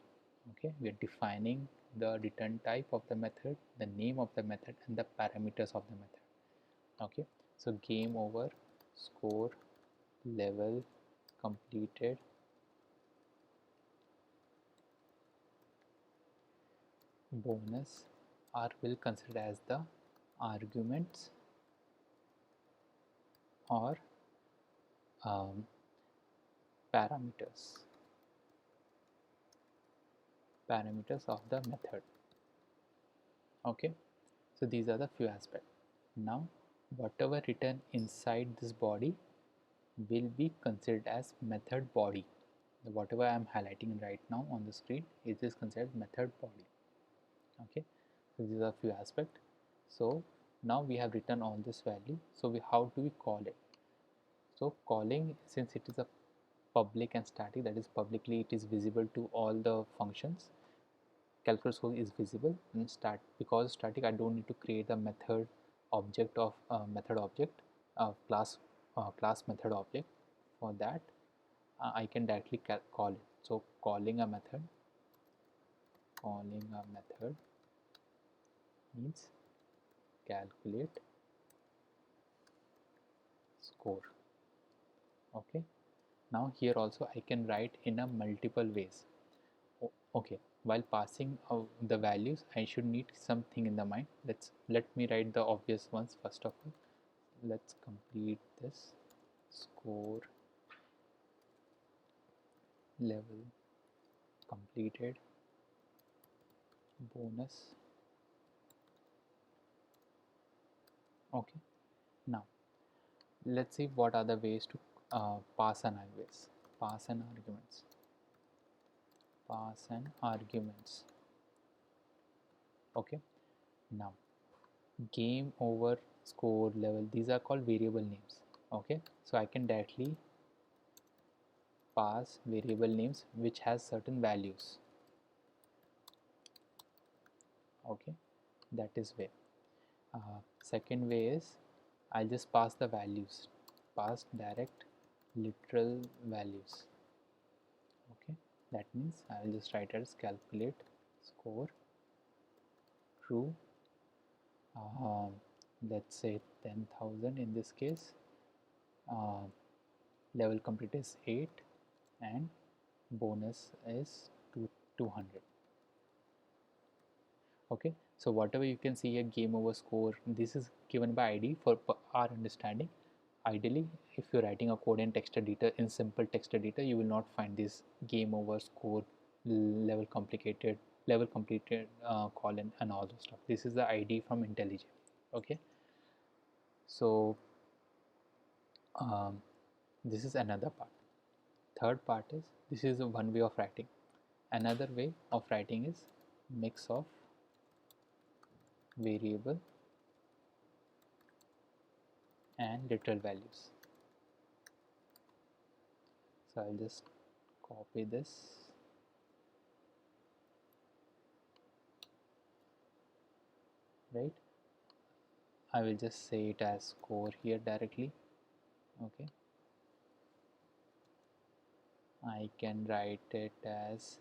Okay, we are defining the return type of the method, the name of the method, and the parameters of the method. Okay, so game over, score, level completed, bonus are will consider as the arguments or parameters of the method. Okay, so these are the few aspects. Now whatever written inside this body will be considered as method body. Whatever I am highlighting right now on the screen, it is considered method body. Okay, so these are few aspects. So now we have written all this value, so how do we call it? So calling, since it is a public and static, that is publicly it is visible to all the functions, calculate score is visible. And because static, I don't need to create a method object of method object class method object. For that I can directly call it. So calling a method means calculate score. Okay, now here also I can write in a multiple ways. Okay, while passing the values, I should need something in the mind. Let me write the obvious ones first of all. Let's complete this score, level completed, bonus. Okay, now let's see what are the ways to pass an arguments. Okay, now game over, score, level, these are called variable names. Okay, so I can directly pass variable names which has certain values. Okay, that is way. Second way is I'll just pass the values, pass direct literal values. Okay, that means I will just write as calculate score true, let's say 10,000 in this case, level complete is 8, and bonus is 200. Okay, so whatever you can see a game over, score, this is given by ID for our understanding. Ideally, if you're writing a code in text editor, in simple text editor, you will not find this game over, score, level completed, colon, and all those stuff. This is the ID from IntelliJ. Okay, so this is another part. Third part is, this is one way of writing. Another way of writing is mix of variable and literal values. So I'll just copy this right? I will just say it as score here directly. Okay, I can write it as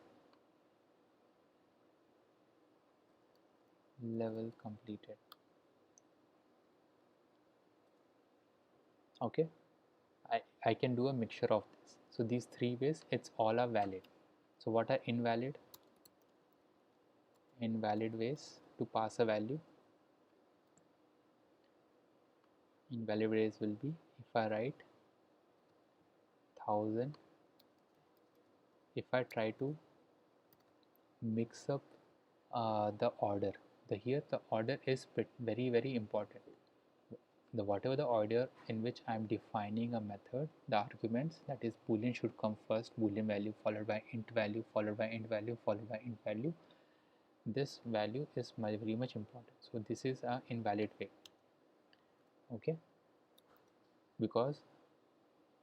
level completed. Okay, I can do a mixture of this. So these three ways, it's all are valid. So what are invalid? Invalid ways to pass a value. Invalid ways will be if I write 1000, if I try to mix up the order. Here the order is very important. The whatever the order in which I am defining a method, the arguments, that is boolean should come first, boolean value followed by int value followed by int value followed by int value. This value is very much important. So this is a invalid way. Okay, because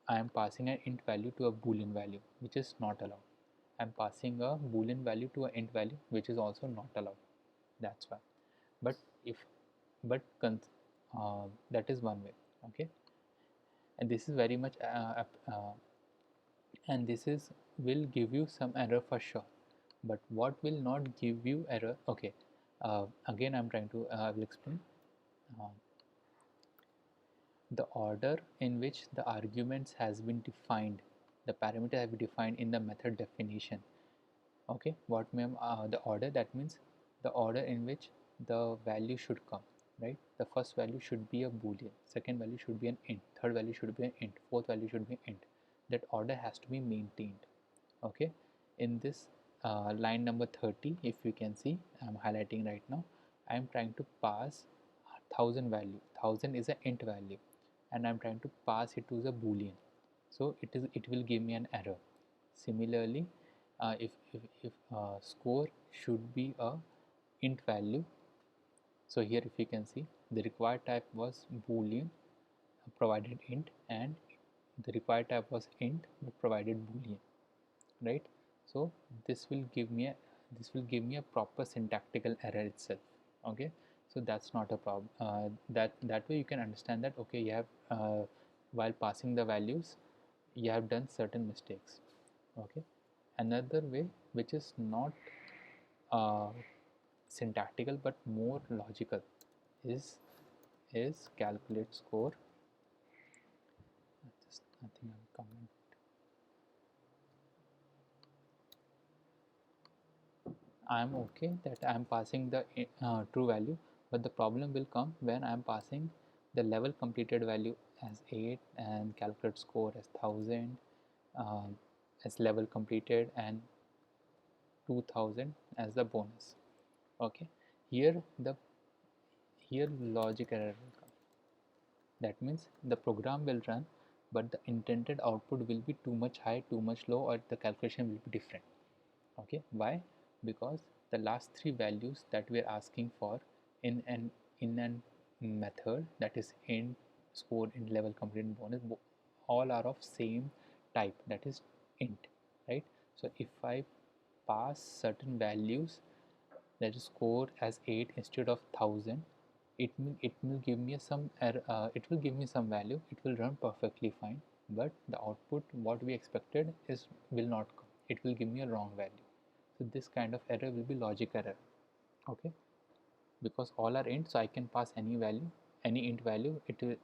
I am passing an int value to a boolean value, which is not allowed. I am passing a boolean value to an int value, which is also not allowed. That's why. But if but that is one way. Okay, and this is very much and this is will give you some error for sure. But what will not give you error? Okay, again I'm trying to I will explain. Uh, the order in which the arguments has been defined, the parameter have been defined in the method definition. Okay, what ma'am, the order, that means the order in which the value should come, right? The first value should be a boolean, second value should be an int, third value should be an int, fourth value should be an int. That order has to be maintained. Okay, in this line number 30, if you can see, I'm highlighting right now, I'm trying to pass 1000 value. 1000 is an int value and I'm trying to pass it to the boolean, so it will give me an error. Similarly, if score should be a int value, so here if you can see, the required type was boolean provided int, and the required type was int but provided boolean, right? So this will give me a proper syntactical error itself. Okay, so that's not a problem. That way you can understand that okay, you have while passing the values you have done certain mistakes. Okay, another way which is not uh, syntactical but more logical is calculate score. Just I think I'm coming. I'm okay that I'm passing the true value, but the problem will come when I'm passing the level completed value as 8 and calculate score as 1000, uh, as level completed, and 2000 as the bonus. Okay, here the here logic error will come. That means the program will run, but the intended output will be too much high, too much low, or the calculation will be different. Okay, why? Because the last three values that we are asking for in an method, that is int, score, int, level, complete, and bonus, all are of same type, that is int, right? So if I pass certain values, that is score as 8 instead of 1000, it will give me some error, it will give me some value, it will run perfectly fine, but the output what we expected is will not come, it will give me a wrong value. So this kind of error will be logic error. Okay, because all are int, so I can pass any value, any int value,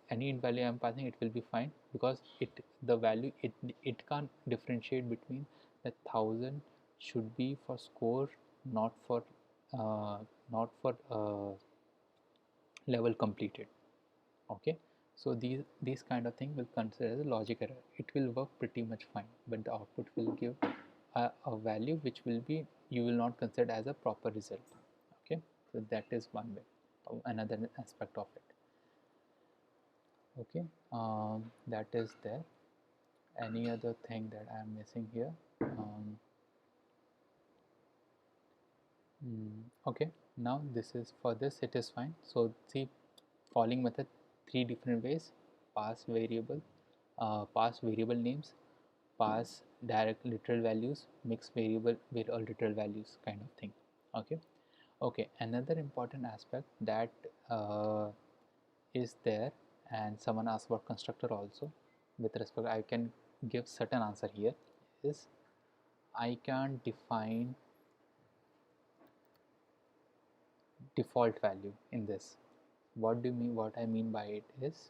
any int value I'm passing, it will be fine, because the value it can't differentiate between the 1000 should be for score, not for uh, level completed. Okay, so these kind of thing will consider as a logic error. It will work pretty much fine, but the output will give a value which will be, you will not consider as a proper result. Okay, so that is one way, another aspect of it. Okay, that is there. Any other thing that I am missing here? Okay, now this is, for this it is fine. So see, calling method three different ways: pass variable, pass variable names, pass direct literal values, mix variable with all literal values kind of thing. Okay, Okay, another important aspect that is there, and someone asked about constructor also. With respect, I can give certain answer here, is I can define default value in this. What do you mean? What I mean by it is,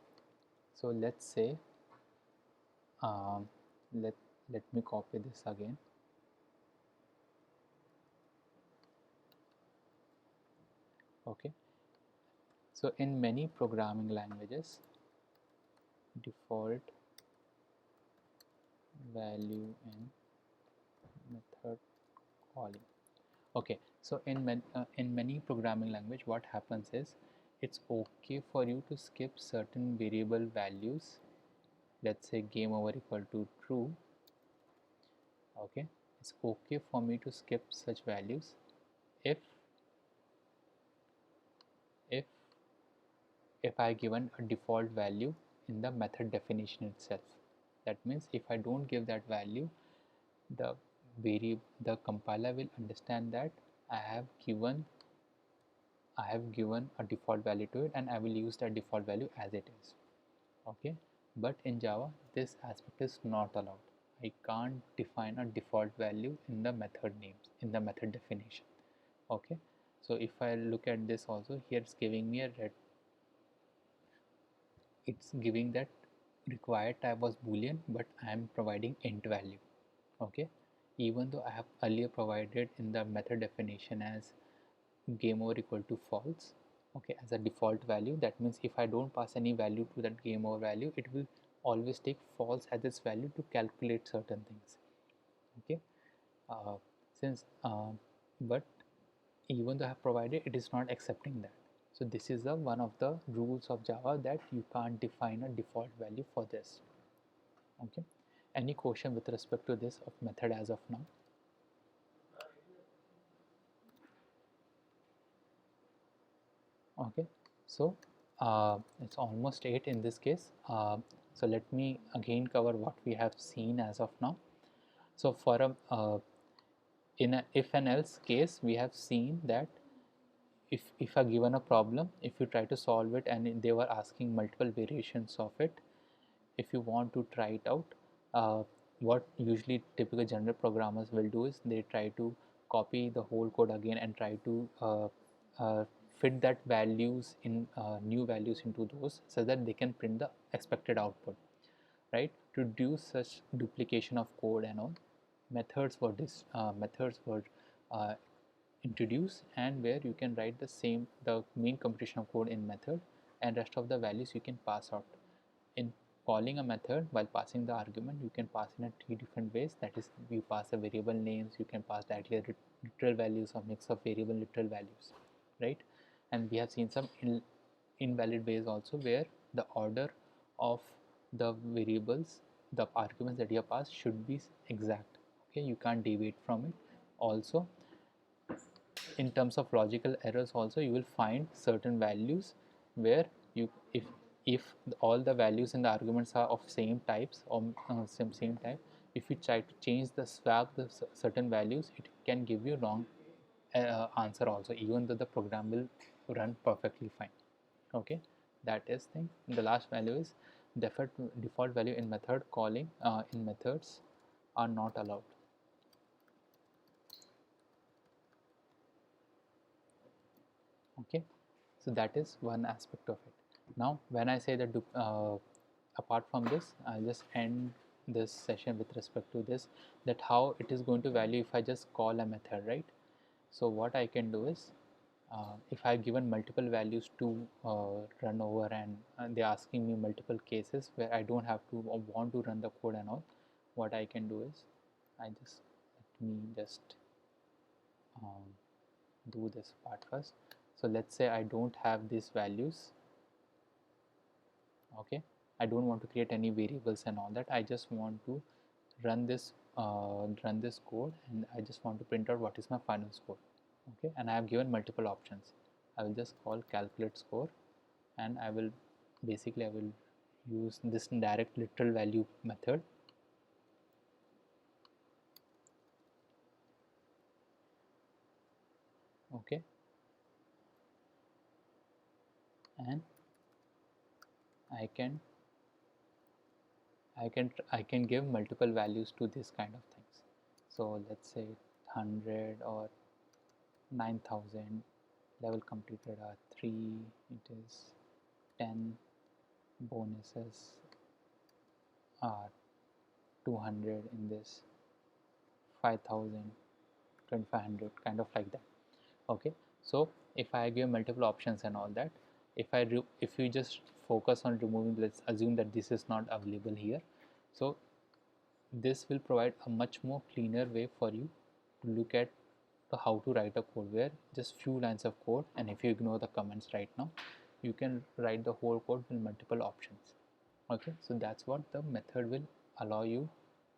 so let's say, um, let let me copy this again. Okay, so in many programming languages, default value in method calling. Okay, so in many programming language, what happens is, it's okay for you to skip certain variable values. Let's say game over equal to true. Okay, it's okay for me to skip such values if if if I given a default value in the method definition itself. That means if I don't give that value, the the compiler will understand that I have given a default value to it, and I will use that default value as it is. Okay, but in Java this aspect is not allowed. I can't define a default value in the method names, in the method definition. Okay, so if I look at this also, here it's giving me a red, it's giving that required type was boolean, but I am providing int value. Okay, even though I have earlier provided in the method definition as game over equal to false, okay, as a default value. That means if I don't pass any value to that game over value, it will always take false as its value to calculate certain things. Okay, uh, since but even though I have provided, it is not accepting that. So this is one of the rules of Java, that you can't define a default value for this. Okay, any question with respect to this of method as of now? Okay, so it's almost 8 in this case. So let me again cover what we have seen as of now. So for a in a if and else case, we have seen that if I given a problem, if you try to solve it and they were asking multiple variations of it, if you want to try it out, what usually typical general programmers will do is they try to copy the whole code again and try to uh, fit that values in new values into those, so that they can print the expected output, right? To do such duplication of code and all, methods were uh, introduced, and where you can write the main computation of code in method, and rest of the values you can pass out. In calling a method, while passing the argument, you can pass in a 3 different ways. That is, you pass the variable names, you can pass directly literal values or mix of variable literal values, right? And we have seen some invalid ways also, where the order of the variables, the arguments that you have passed, should be exact. Okay, you can't deviate from it. Also, in terms of logical errors also, you will find certain values where you if all the values in the arguments are of same types, or same type, if you try to change the swap the certain values, it can give you wrong answer also, even though the program will run perfectly fine. Okay, that is thing. The last value is default value in method calling, in methods are not allowed. Okay, so that is one aspect of it. Now when I say that apart from this, I'll just end this session with respect to this, that how it is going to value if I just call a method, right? So what I can do is, if I given multiple values to run over, and they're asking me multiple cases where I don't have to or want to run the code and all, what I can do is, I just let me just um, do this part first. So let's say I don't have these values. Okay, I don't want to create any variables and all that. I just want to run this code, and I just want to print out what is my final score. Okay, and I have given multiple options. I will just call calculate score, and I will use this direct literal value method. Okay, and I can give multiple values to this kind of things. So let's say 100 or 9,000. Level completed are 3. It is 10. Bonuses are 200 in this, 5,000, 2,500, kind of like that. Okay, so if I give multiple options and all that, if you just focus on removing, let's assume that this is not available here, so this will provide a much more cleaner way for you to look at how to write a code where just few lines of code, and if you ignore the comments right now, you can write the whole code with multiple options. Okay, so that's what the method will allow you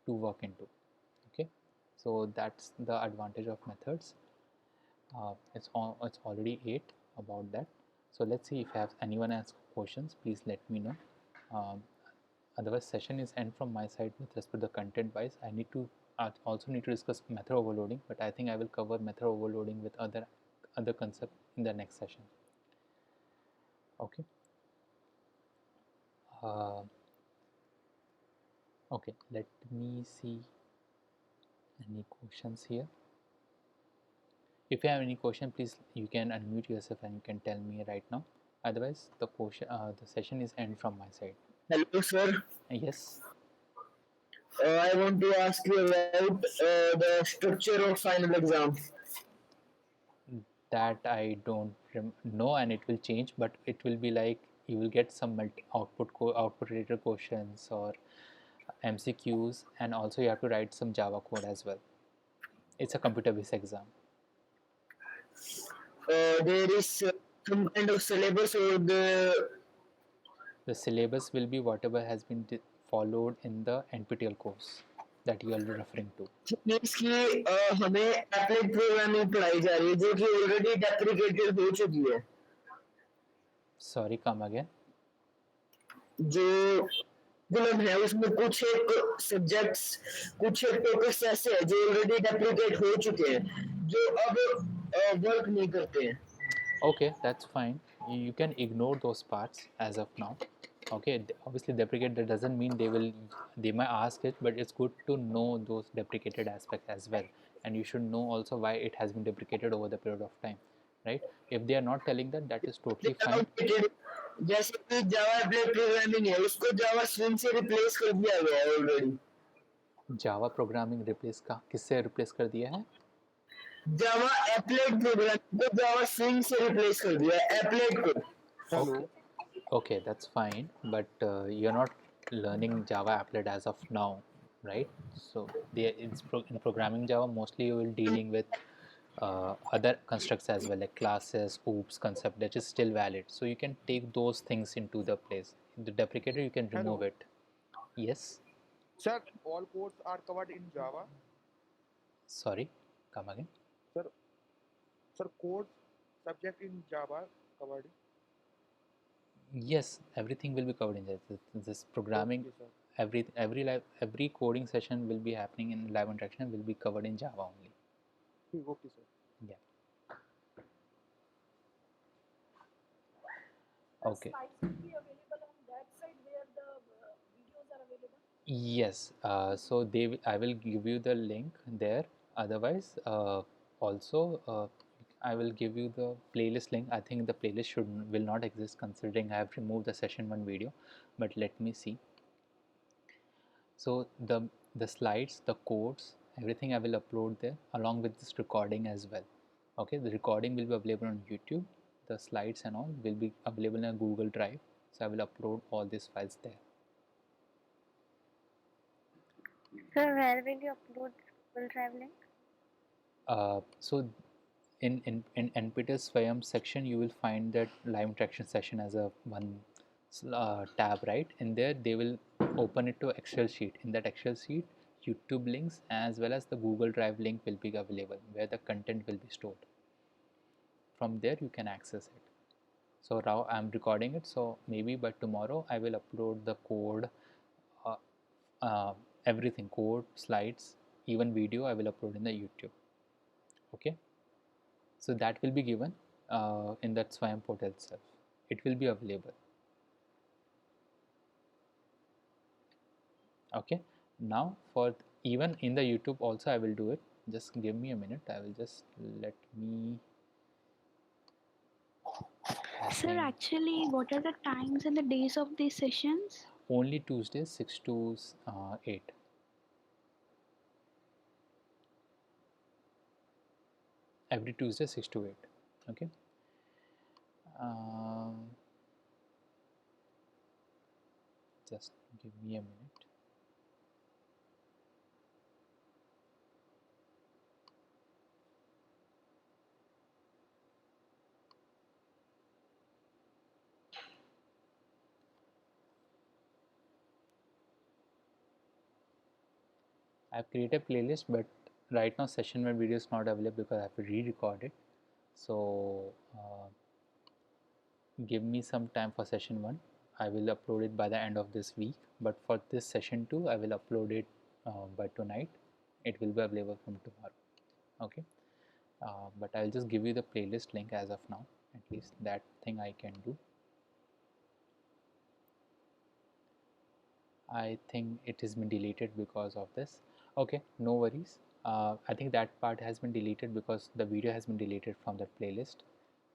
to work into. Okay, so that's the advantage of methods. It's already 8 about that. So let's see if anyone has questions, please let me know. um, Otherwise session is end from my side with respect to the content wise. I need to also need to discuss method overloading, but I think I will cover method overloading with other concept in the next session. Okay. Okay, let me see any questions here. If you have any question, please you can unmute yourself and you can tell me right now. Otherwise, the session is end from my side. Hello, sir. Yes. I want to ask you about the structure of final exam. That I don't know, and it will change, but it will be like you will get some output related questions or MCQs, and also you have to write some Java code as well. It's a computer based exam. There is some kind of syllabus or The syllabus will be whatever has been followed in the NPTEL course that you are referring to. Means कि हमें applied programming पढ़ाई जा रही है जो कि already deprecated हो चुकी है. Sorry, come again. जो मतलब है उसमें कुछ एक सब्जेक्ट्स कुछ एक टॉपिक्स ऐसे हैं जो ऑलरेडी डेप्रिकेट हो चुके हैं जो अब वर्क नहीं करते हैं. Okay, that's fine. You can ignore those parts as of now. Okay, obviously deprecate, that doesn't mean they might ask it, but it's good to know those deprecated aspects as well, and you should know also why it has been deprecated over the period of time, right? If they are not telling that, that is totally fine. जैसे कि जावा applied programming है उसको जावा swing से replace कर दिया गया है already. Java programming किससे रिप्लेस कर दिया है? जावा एप्लाइड प्रोग्रामिंग को जावा स्विंग से रिप्लेस कर दिया है एप्लाइड को. Okay. Okay, that's fine, but you're not learning Java applet as of now, right? So in programming Java, mostly you will dealing with other constructs as well, like classes, oops, concept, that is still valid. So you can take those things into the place. In the deprecator, you can remove it. Yes? Sir, all codes are covered in Java. Sorry, come again. Sir, codes subject in Java covered. Yes, everything will be covered in this programming. Okay, Every coding session will be happening in live interaction will be covered in Java only. okay, sir. Yeah. Okay. Slides will be available on that side where the videos are available. Yes. So I will give you the link there. Otherwise, also I will give you the playlist link. I think the playlist will not exist considering I have removed the session 1 video. But let me see. So the slides, the codes, everything I will upload there along with this recording as well. Okay, the recording will be available on YouTube. The slides and all will be available in a Google Drive. So I will upload all these files there. Sir, where will you upload Google Drive link? So in NPTEL Swayam section, you will find that live interaction session as a one tab, right? In there, they will open it to Excel sheet. In that Excel sheet, YouTube links as well as the Google Drive link will be available where the content will be stored. From there, you can access it. So now I'm recording it. So maybe by tomorrow, I will upload the code, everything, code, slides, even video. I will upload in the YouTube. Okay. So that will be given in that Swayam portal itself. it will be available. Okay, now for even in the YouTube also I will do it. Just give me a minute. I will just let me. Sir, actually, what are the times and the days of these sessions? Only Tuesdays 6 to 8. Every Tuesday 6 to 8. Okay. Just give me a minute. I've created a playlist, but right now session 1 video is not available because I have to re-record it. So give me some time for session 1. I will upload it by the end of this week, but for this session 2 I will upload it by tonight. It will be available from tomorrow. Okay, but I'll just give you the playlist link as of now. At least that thing I can do. I think it has been deleted because of this. Okay, no worries. I think that part has been deleted because the video has been deleted from that playlist.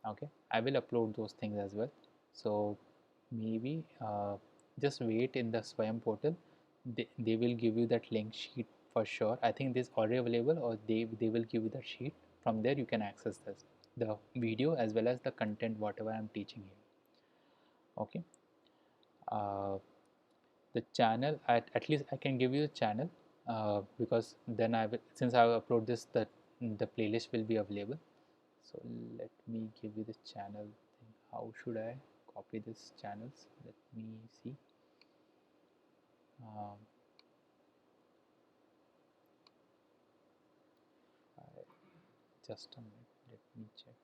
Okay, I will upload those things as well. So maybe just wait in the Swayam portal. They will give you that link sheet for sure. I think this is already available, or they will give you that sheet. From there you can access this, the video as well as the content whatever I'm teaching here. Okay. The channel, at least I can give you the channel, because then I will, since I will upload this, the playlist will be available. So let me give you the channel thing. How should I copy this channels? Let me see. Just a minute, let me check.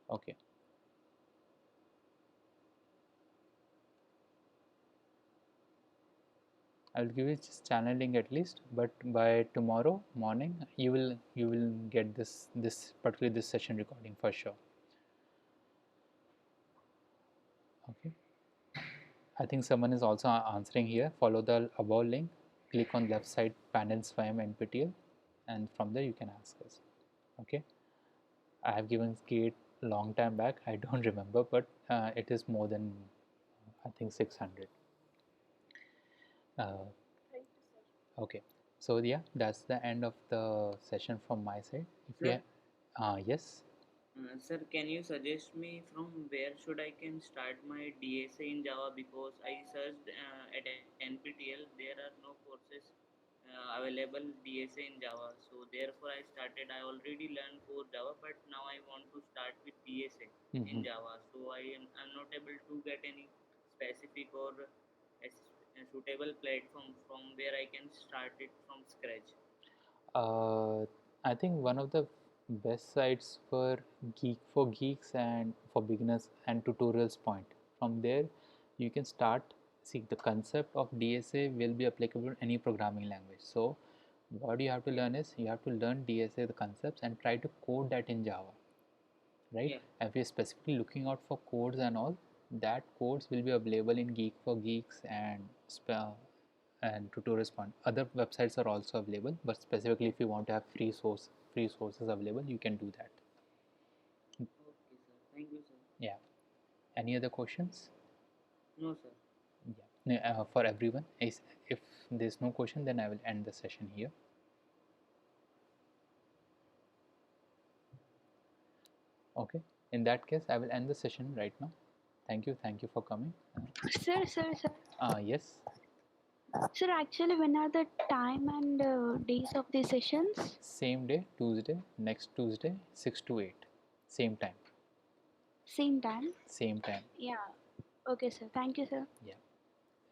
Okay. I'll give you just channel link at least, but by tomorrow morning you will get this particularly this session recording for sure. Okay. I think someone is also answering here. Follow the above link, click on left side panel Swayam NPTEL, and from there you can ask us. Okay. I have given gate long time back. I don't remember, but it is more than I think 600. Thank you, sir. Okay. So yeah, that's the end of the session from my side. If Sir? Yes. Sir, can you suggest me from where should I can start my DSA in Java, because I searched at NPTEL, there are no courses available DSA in Java. So therefore I started. I already learned core Java, but now I want to start with DSA in Java. So I'm not able to get any specific or a suitable platform from where I can start it from scratch. I think one of the best sites for geeks and for beginners and tutorials point. From there, you can start. See, the concept of DSA will be applicable to any programming language. So, what you have to learn is you have to learn DSA the concepts and try to code that in Java, right? Yeah. If you're specifically looking out for codes and all, that codes will be available in Geek for Geeks and tutorials point. Other websites are also available, but specifically if you want to have free sources available, you can do that. Okay, sir. Thank you, sir. Yeah. Any other questions? No, sir. Yeah. For everyone, if there's no question, then I will end the session here. Okay. In that case, I will end the session right now. Thank you for coming. Sir. Yes. Sir, actually, when are the time and days of these sessions? Same day, Tuesday, next Tuesday, 6 to 8. Same time. Same time? Same time. Yeah. Okay, sir. Thank you, sir. Yeah.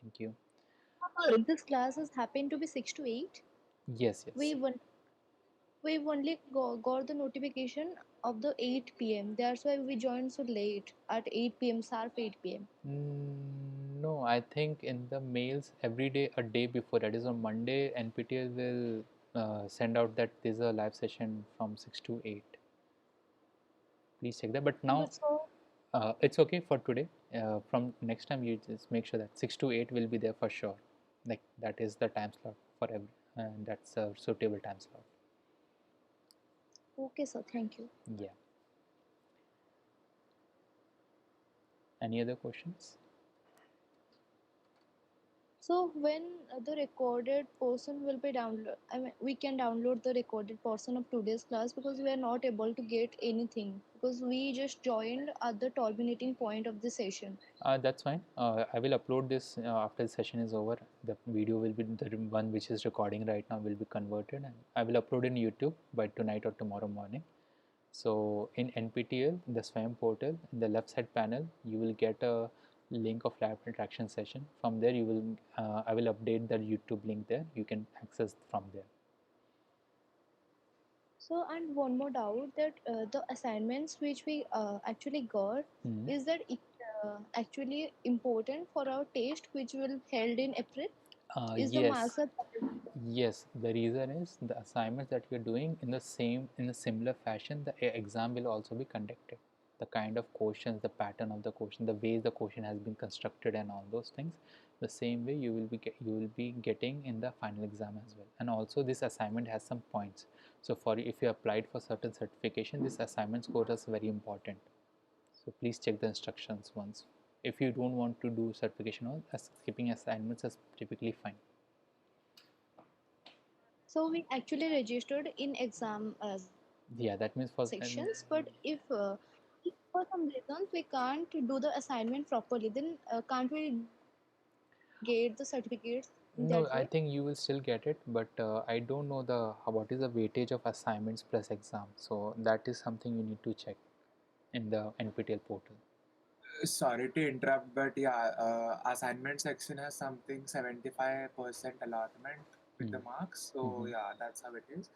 Thank you. This classes happen to be 6 to 8. Yes. We've only got the notification of the 8 p.m. That's why we joined so late at 8 p.m. sharp 8 p.m. No, I think in the mails every day, a day before, that is on Monday, NPTEL will send out that there's a live session from 6 to 8. Please check that. But now But so it's okay for today. From next time, you just make sure that 6 to 8 will be there for sure. Like that is the time slot for every, and that's a suitable time slot. okay, sir. Thank you. Yeah. Any other questions? So when the recorded portion will be download, I mean, we can download the recorded portion of today's class because we are not able to get anything because we just joined at the terminating point of the session. That's fine. I will upload this after the session is over. The video will be the one which is recording right now will be converted, and I will upload in YouTube by tonight or tomorrow morning. So in NPTEL, the SWAYAM portal, in the left side panel, you will get a link of lab interaction session. From there, you will I will update the YouTube link there. You can access from there. So and one more doubt that the assignments which we actually got is that it actually important for our test which will held in April? Is the Yes. marks are Yes, the reason is the assignments that you're doing in a similar fashion, the exam will also be conducted. The kind of questions, the pattern of the question, the way the question has been constructed, and all those things, the same way you will be getting in the final exam as well. And also, this assignment has some points. So, for if you applied for certain certification, this assignment score is very important. So, please check the instructions once. If you don't want to do certification, or skipping assignments is typically fine. so we actually registered in exam Yeah, that means for sections, but if for some reasons we can't do the assignment properly, then can't we get the certificates in no, that I way? think you will still get it, but I don't know what is the weightage of assignments plus exam. So that is something you need to check in the NPTEL portal. Sorry to interrupt, but yeah, assignment section has something 75% allotment with the marks. So yeah, that's how it is.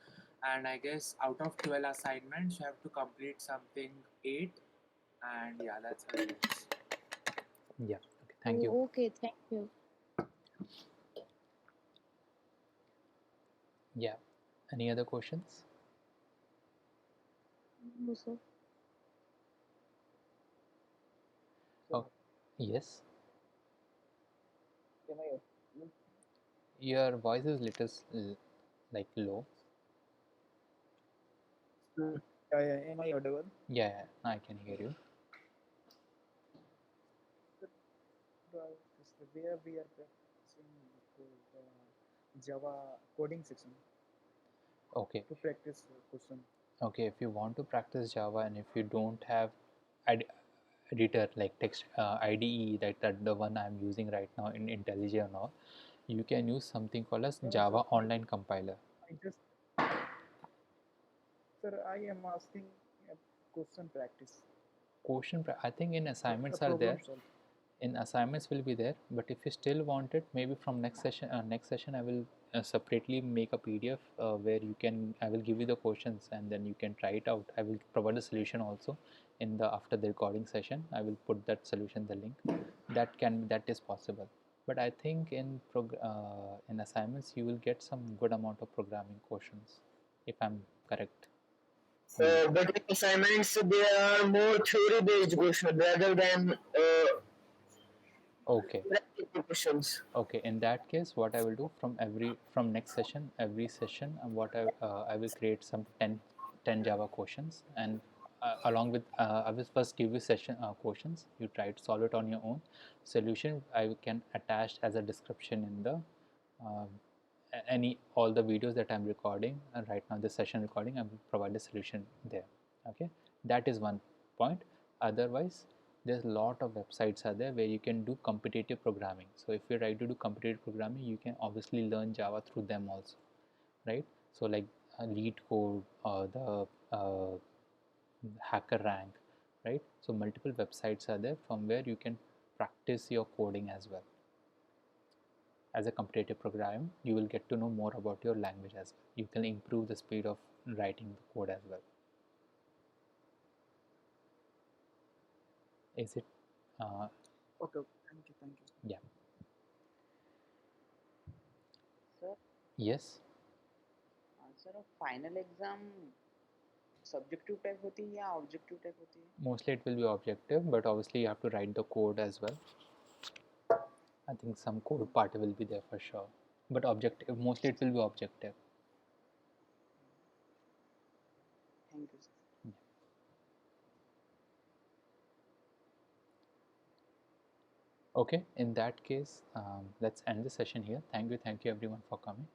And I guess out of 12 assignments, you have to complete something 8. And yeah, that's how it is. Yeah. Okay. Thank you. Oh, okay, thank you. Yeah. Any other questions? No, sir. Oh, yes. Am I Your voice is little like low. am I audible? Yeah, I can hear you. Where we are practicing the Java coding section Okay. to practice question. Okay, if you want to practice Java and if you don't have editor like text IDE, that the one I'm using right now in IntelliJ and all, you can use something called as Java Online Compiler. I just, sir, I am asking a question practice. I think in assignments are Problem there. solve. In assignments will be there, but if you still want it, maybe from next session I will separately make a PDF where I will give you the questions and then you can try it out. I will provide a solution also in the after the recording session. I will put that solution, the link. That is possible. But I think in assignments you will get some good amount of programming questions, if I'm correct. But in assignments, there are more theory-based questions rather than Okay. practical questions. Okay, in that case, what I will do from next session, every session, I will create some 10 Java questions, and along with I will first give you session questions. You try to solve it on your own. Solution I can attach as a description in the uh, all the videos that I'm recording, and right now the session recording I will provide a solution there. Okay, that is one point. Otherwise, there's a lot of websites are there where you can do competitive programming. So if you try to do competitive programming, you can obviously learn Java through them also, right? So like Lead Code or the Hacker Rank, right? So multiple websites are there from where you can practice your coding as well. As a competitive program, you will get to know more about your language as well. You can improve the speed of writing the code as well. Is it Okay, thank you. Yeah. Sir, Yes. Sir final exam subjective type होती है या objective type होती है? Mostly it will be objective, but obviously you have to write the code as well. I think some code part will be there for sure, but objective, mostly it will be objective. Thank you sir. Okay, in that case, let's end the session here. Thank you everyone for coming.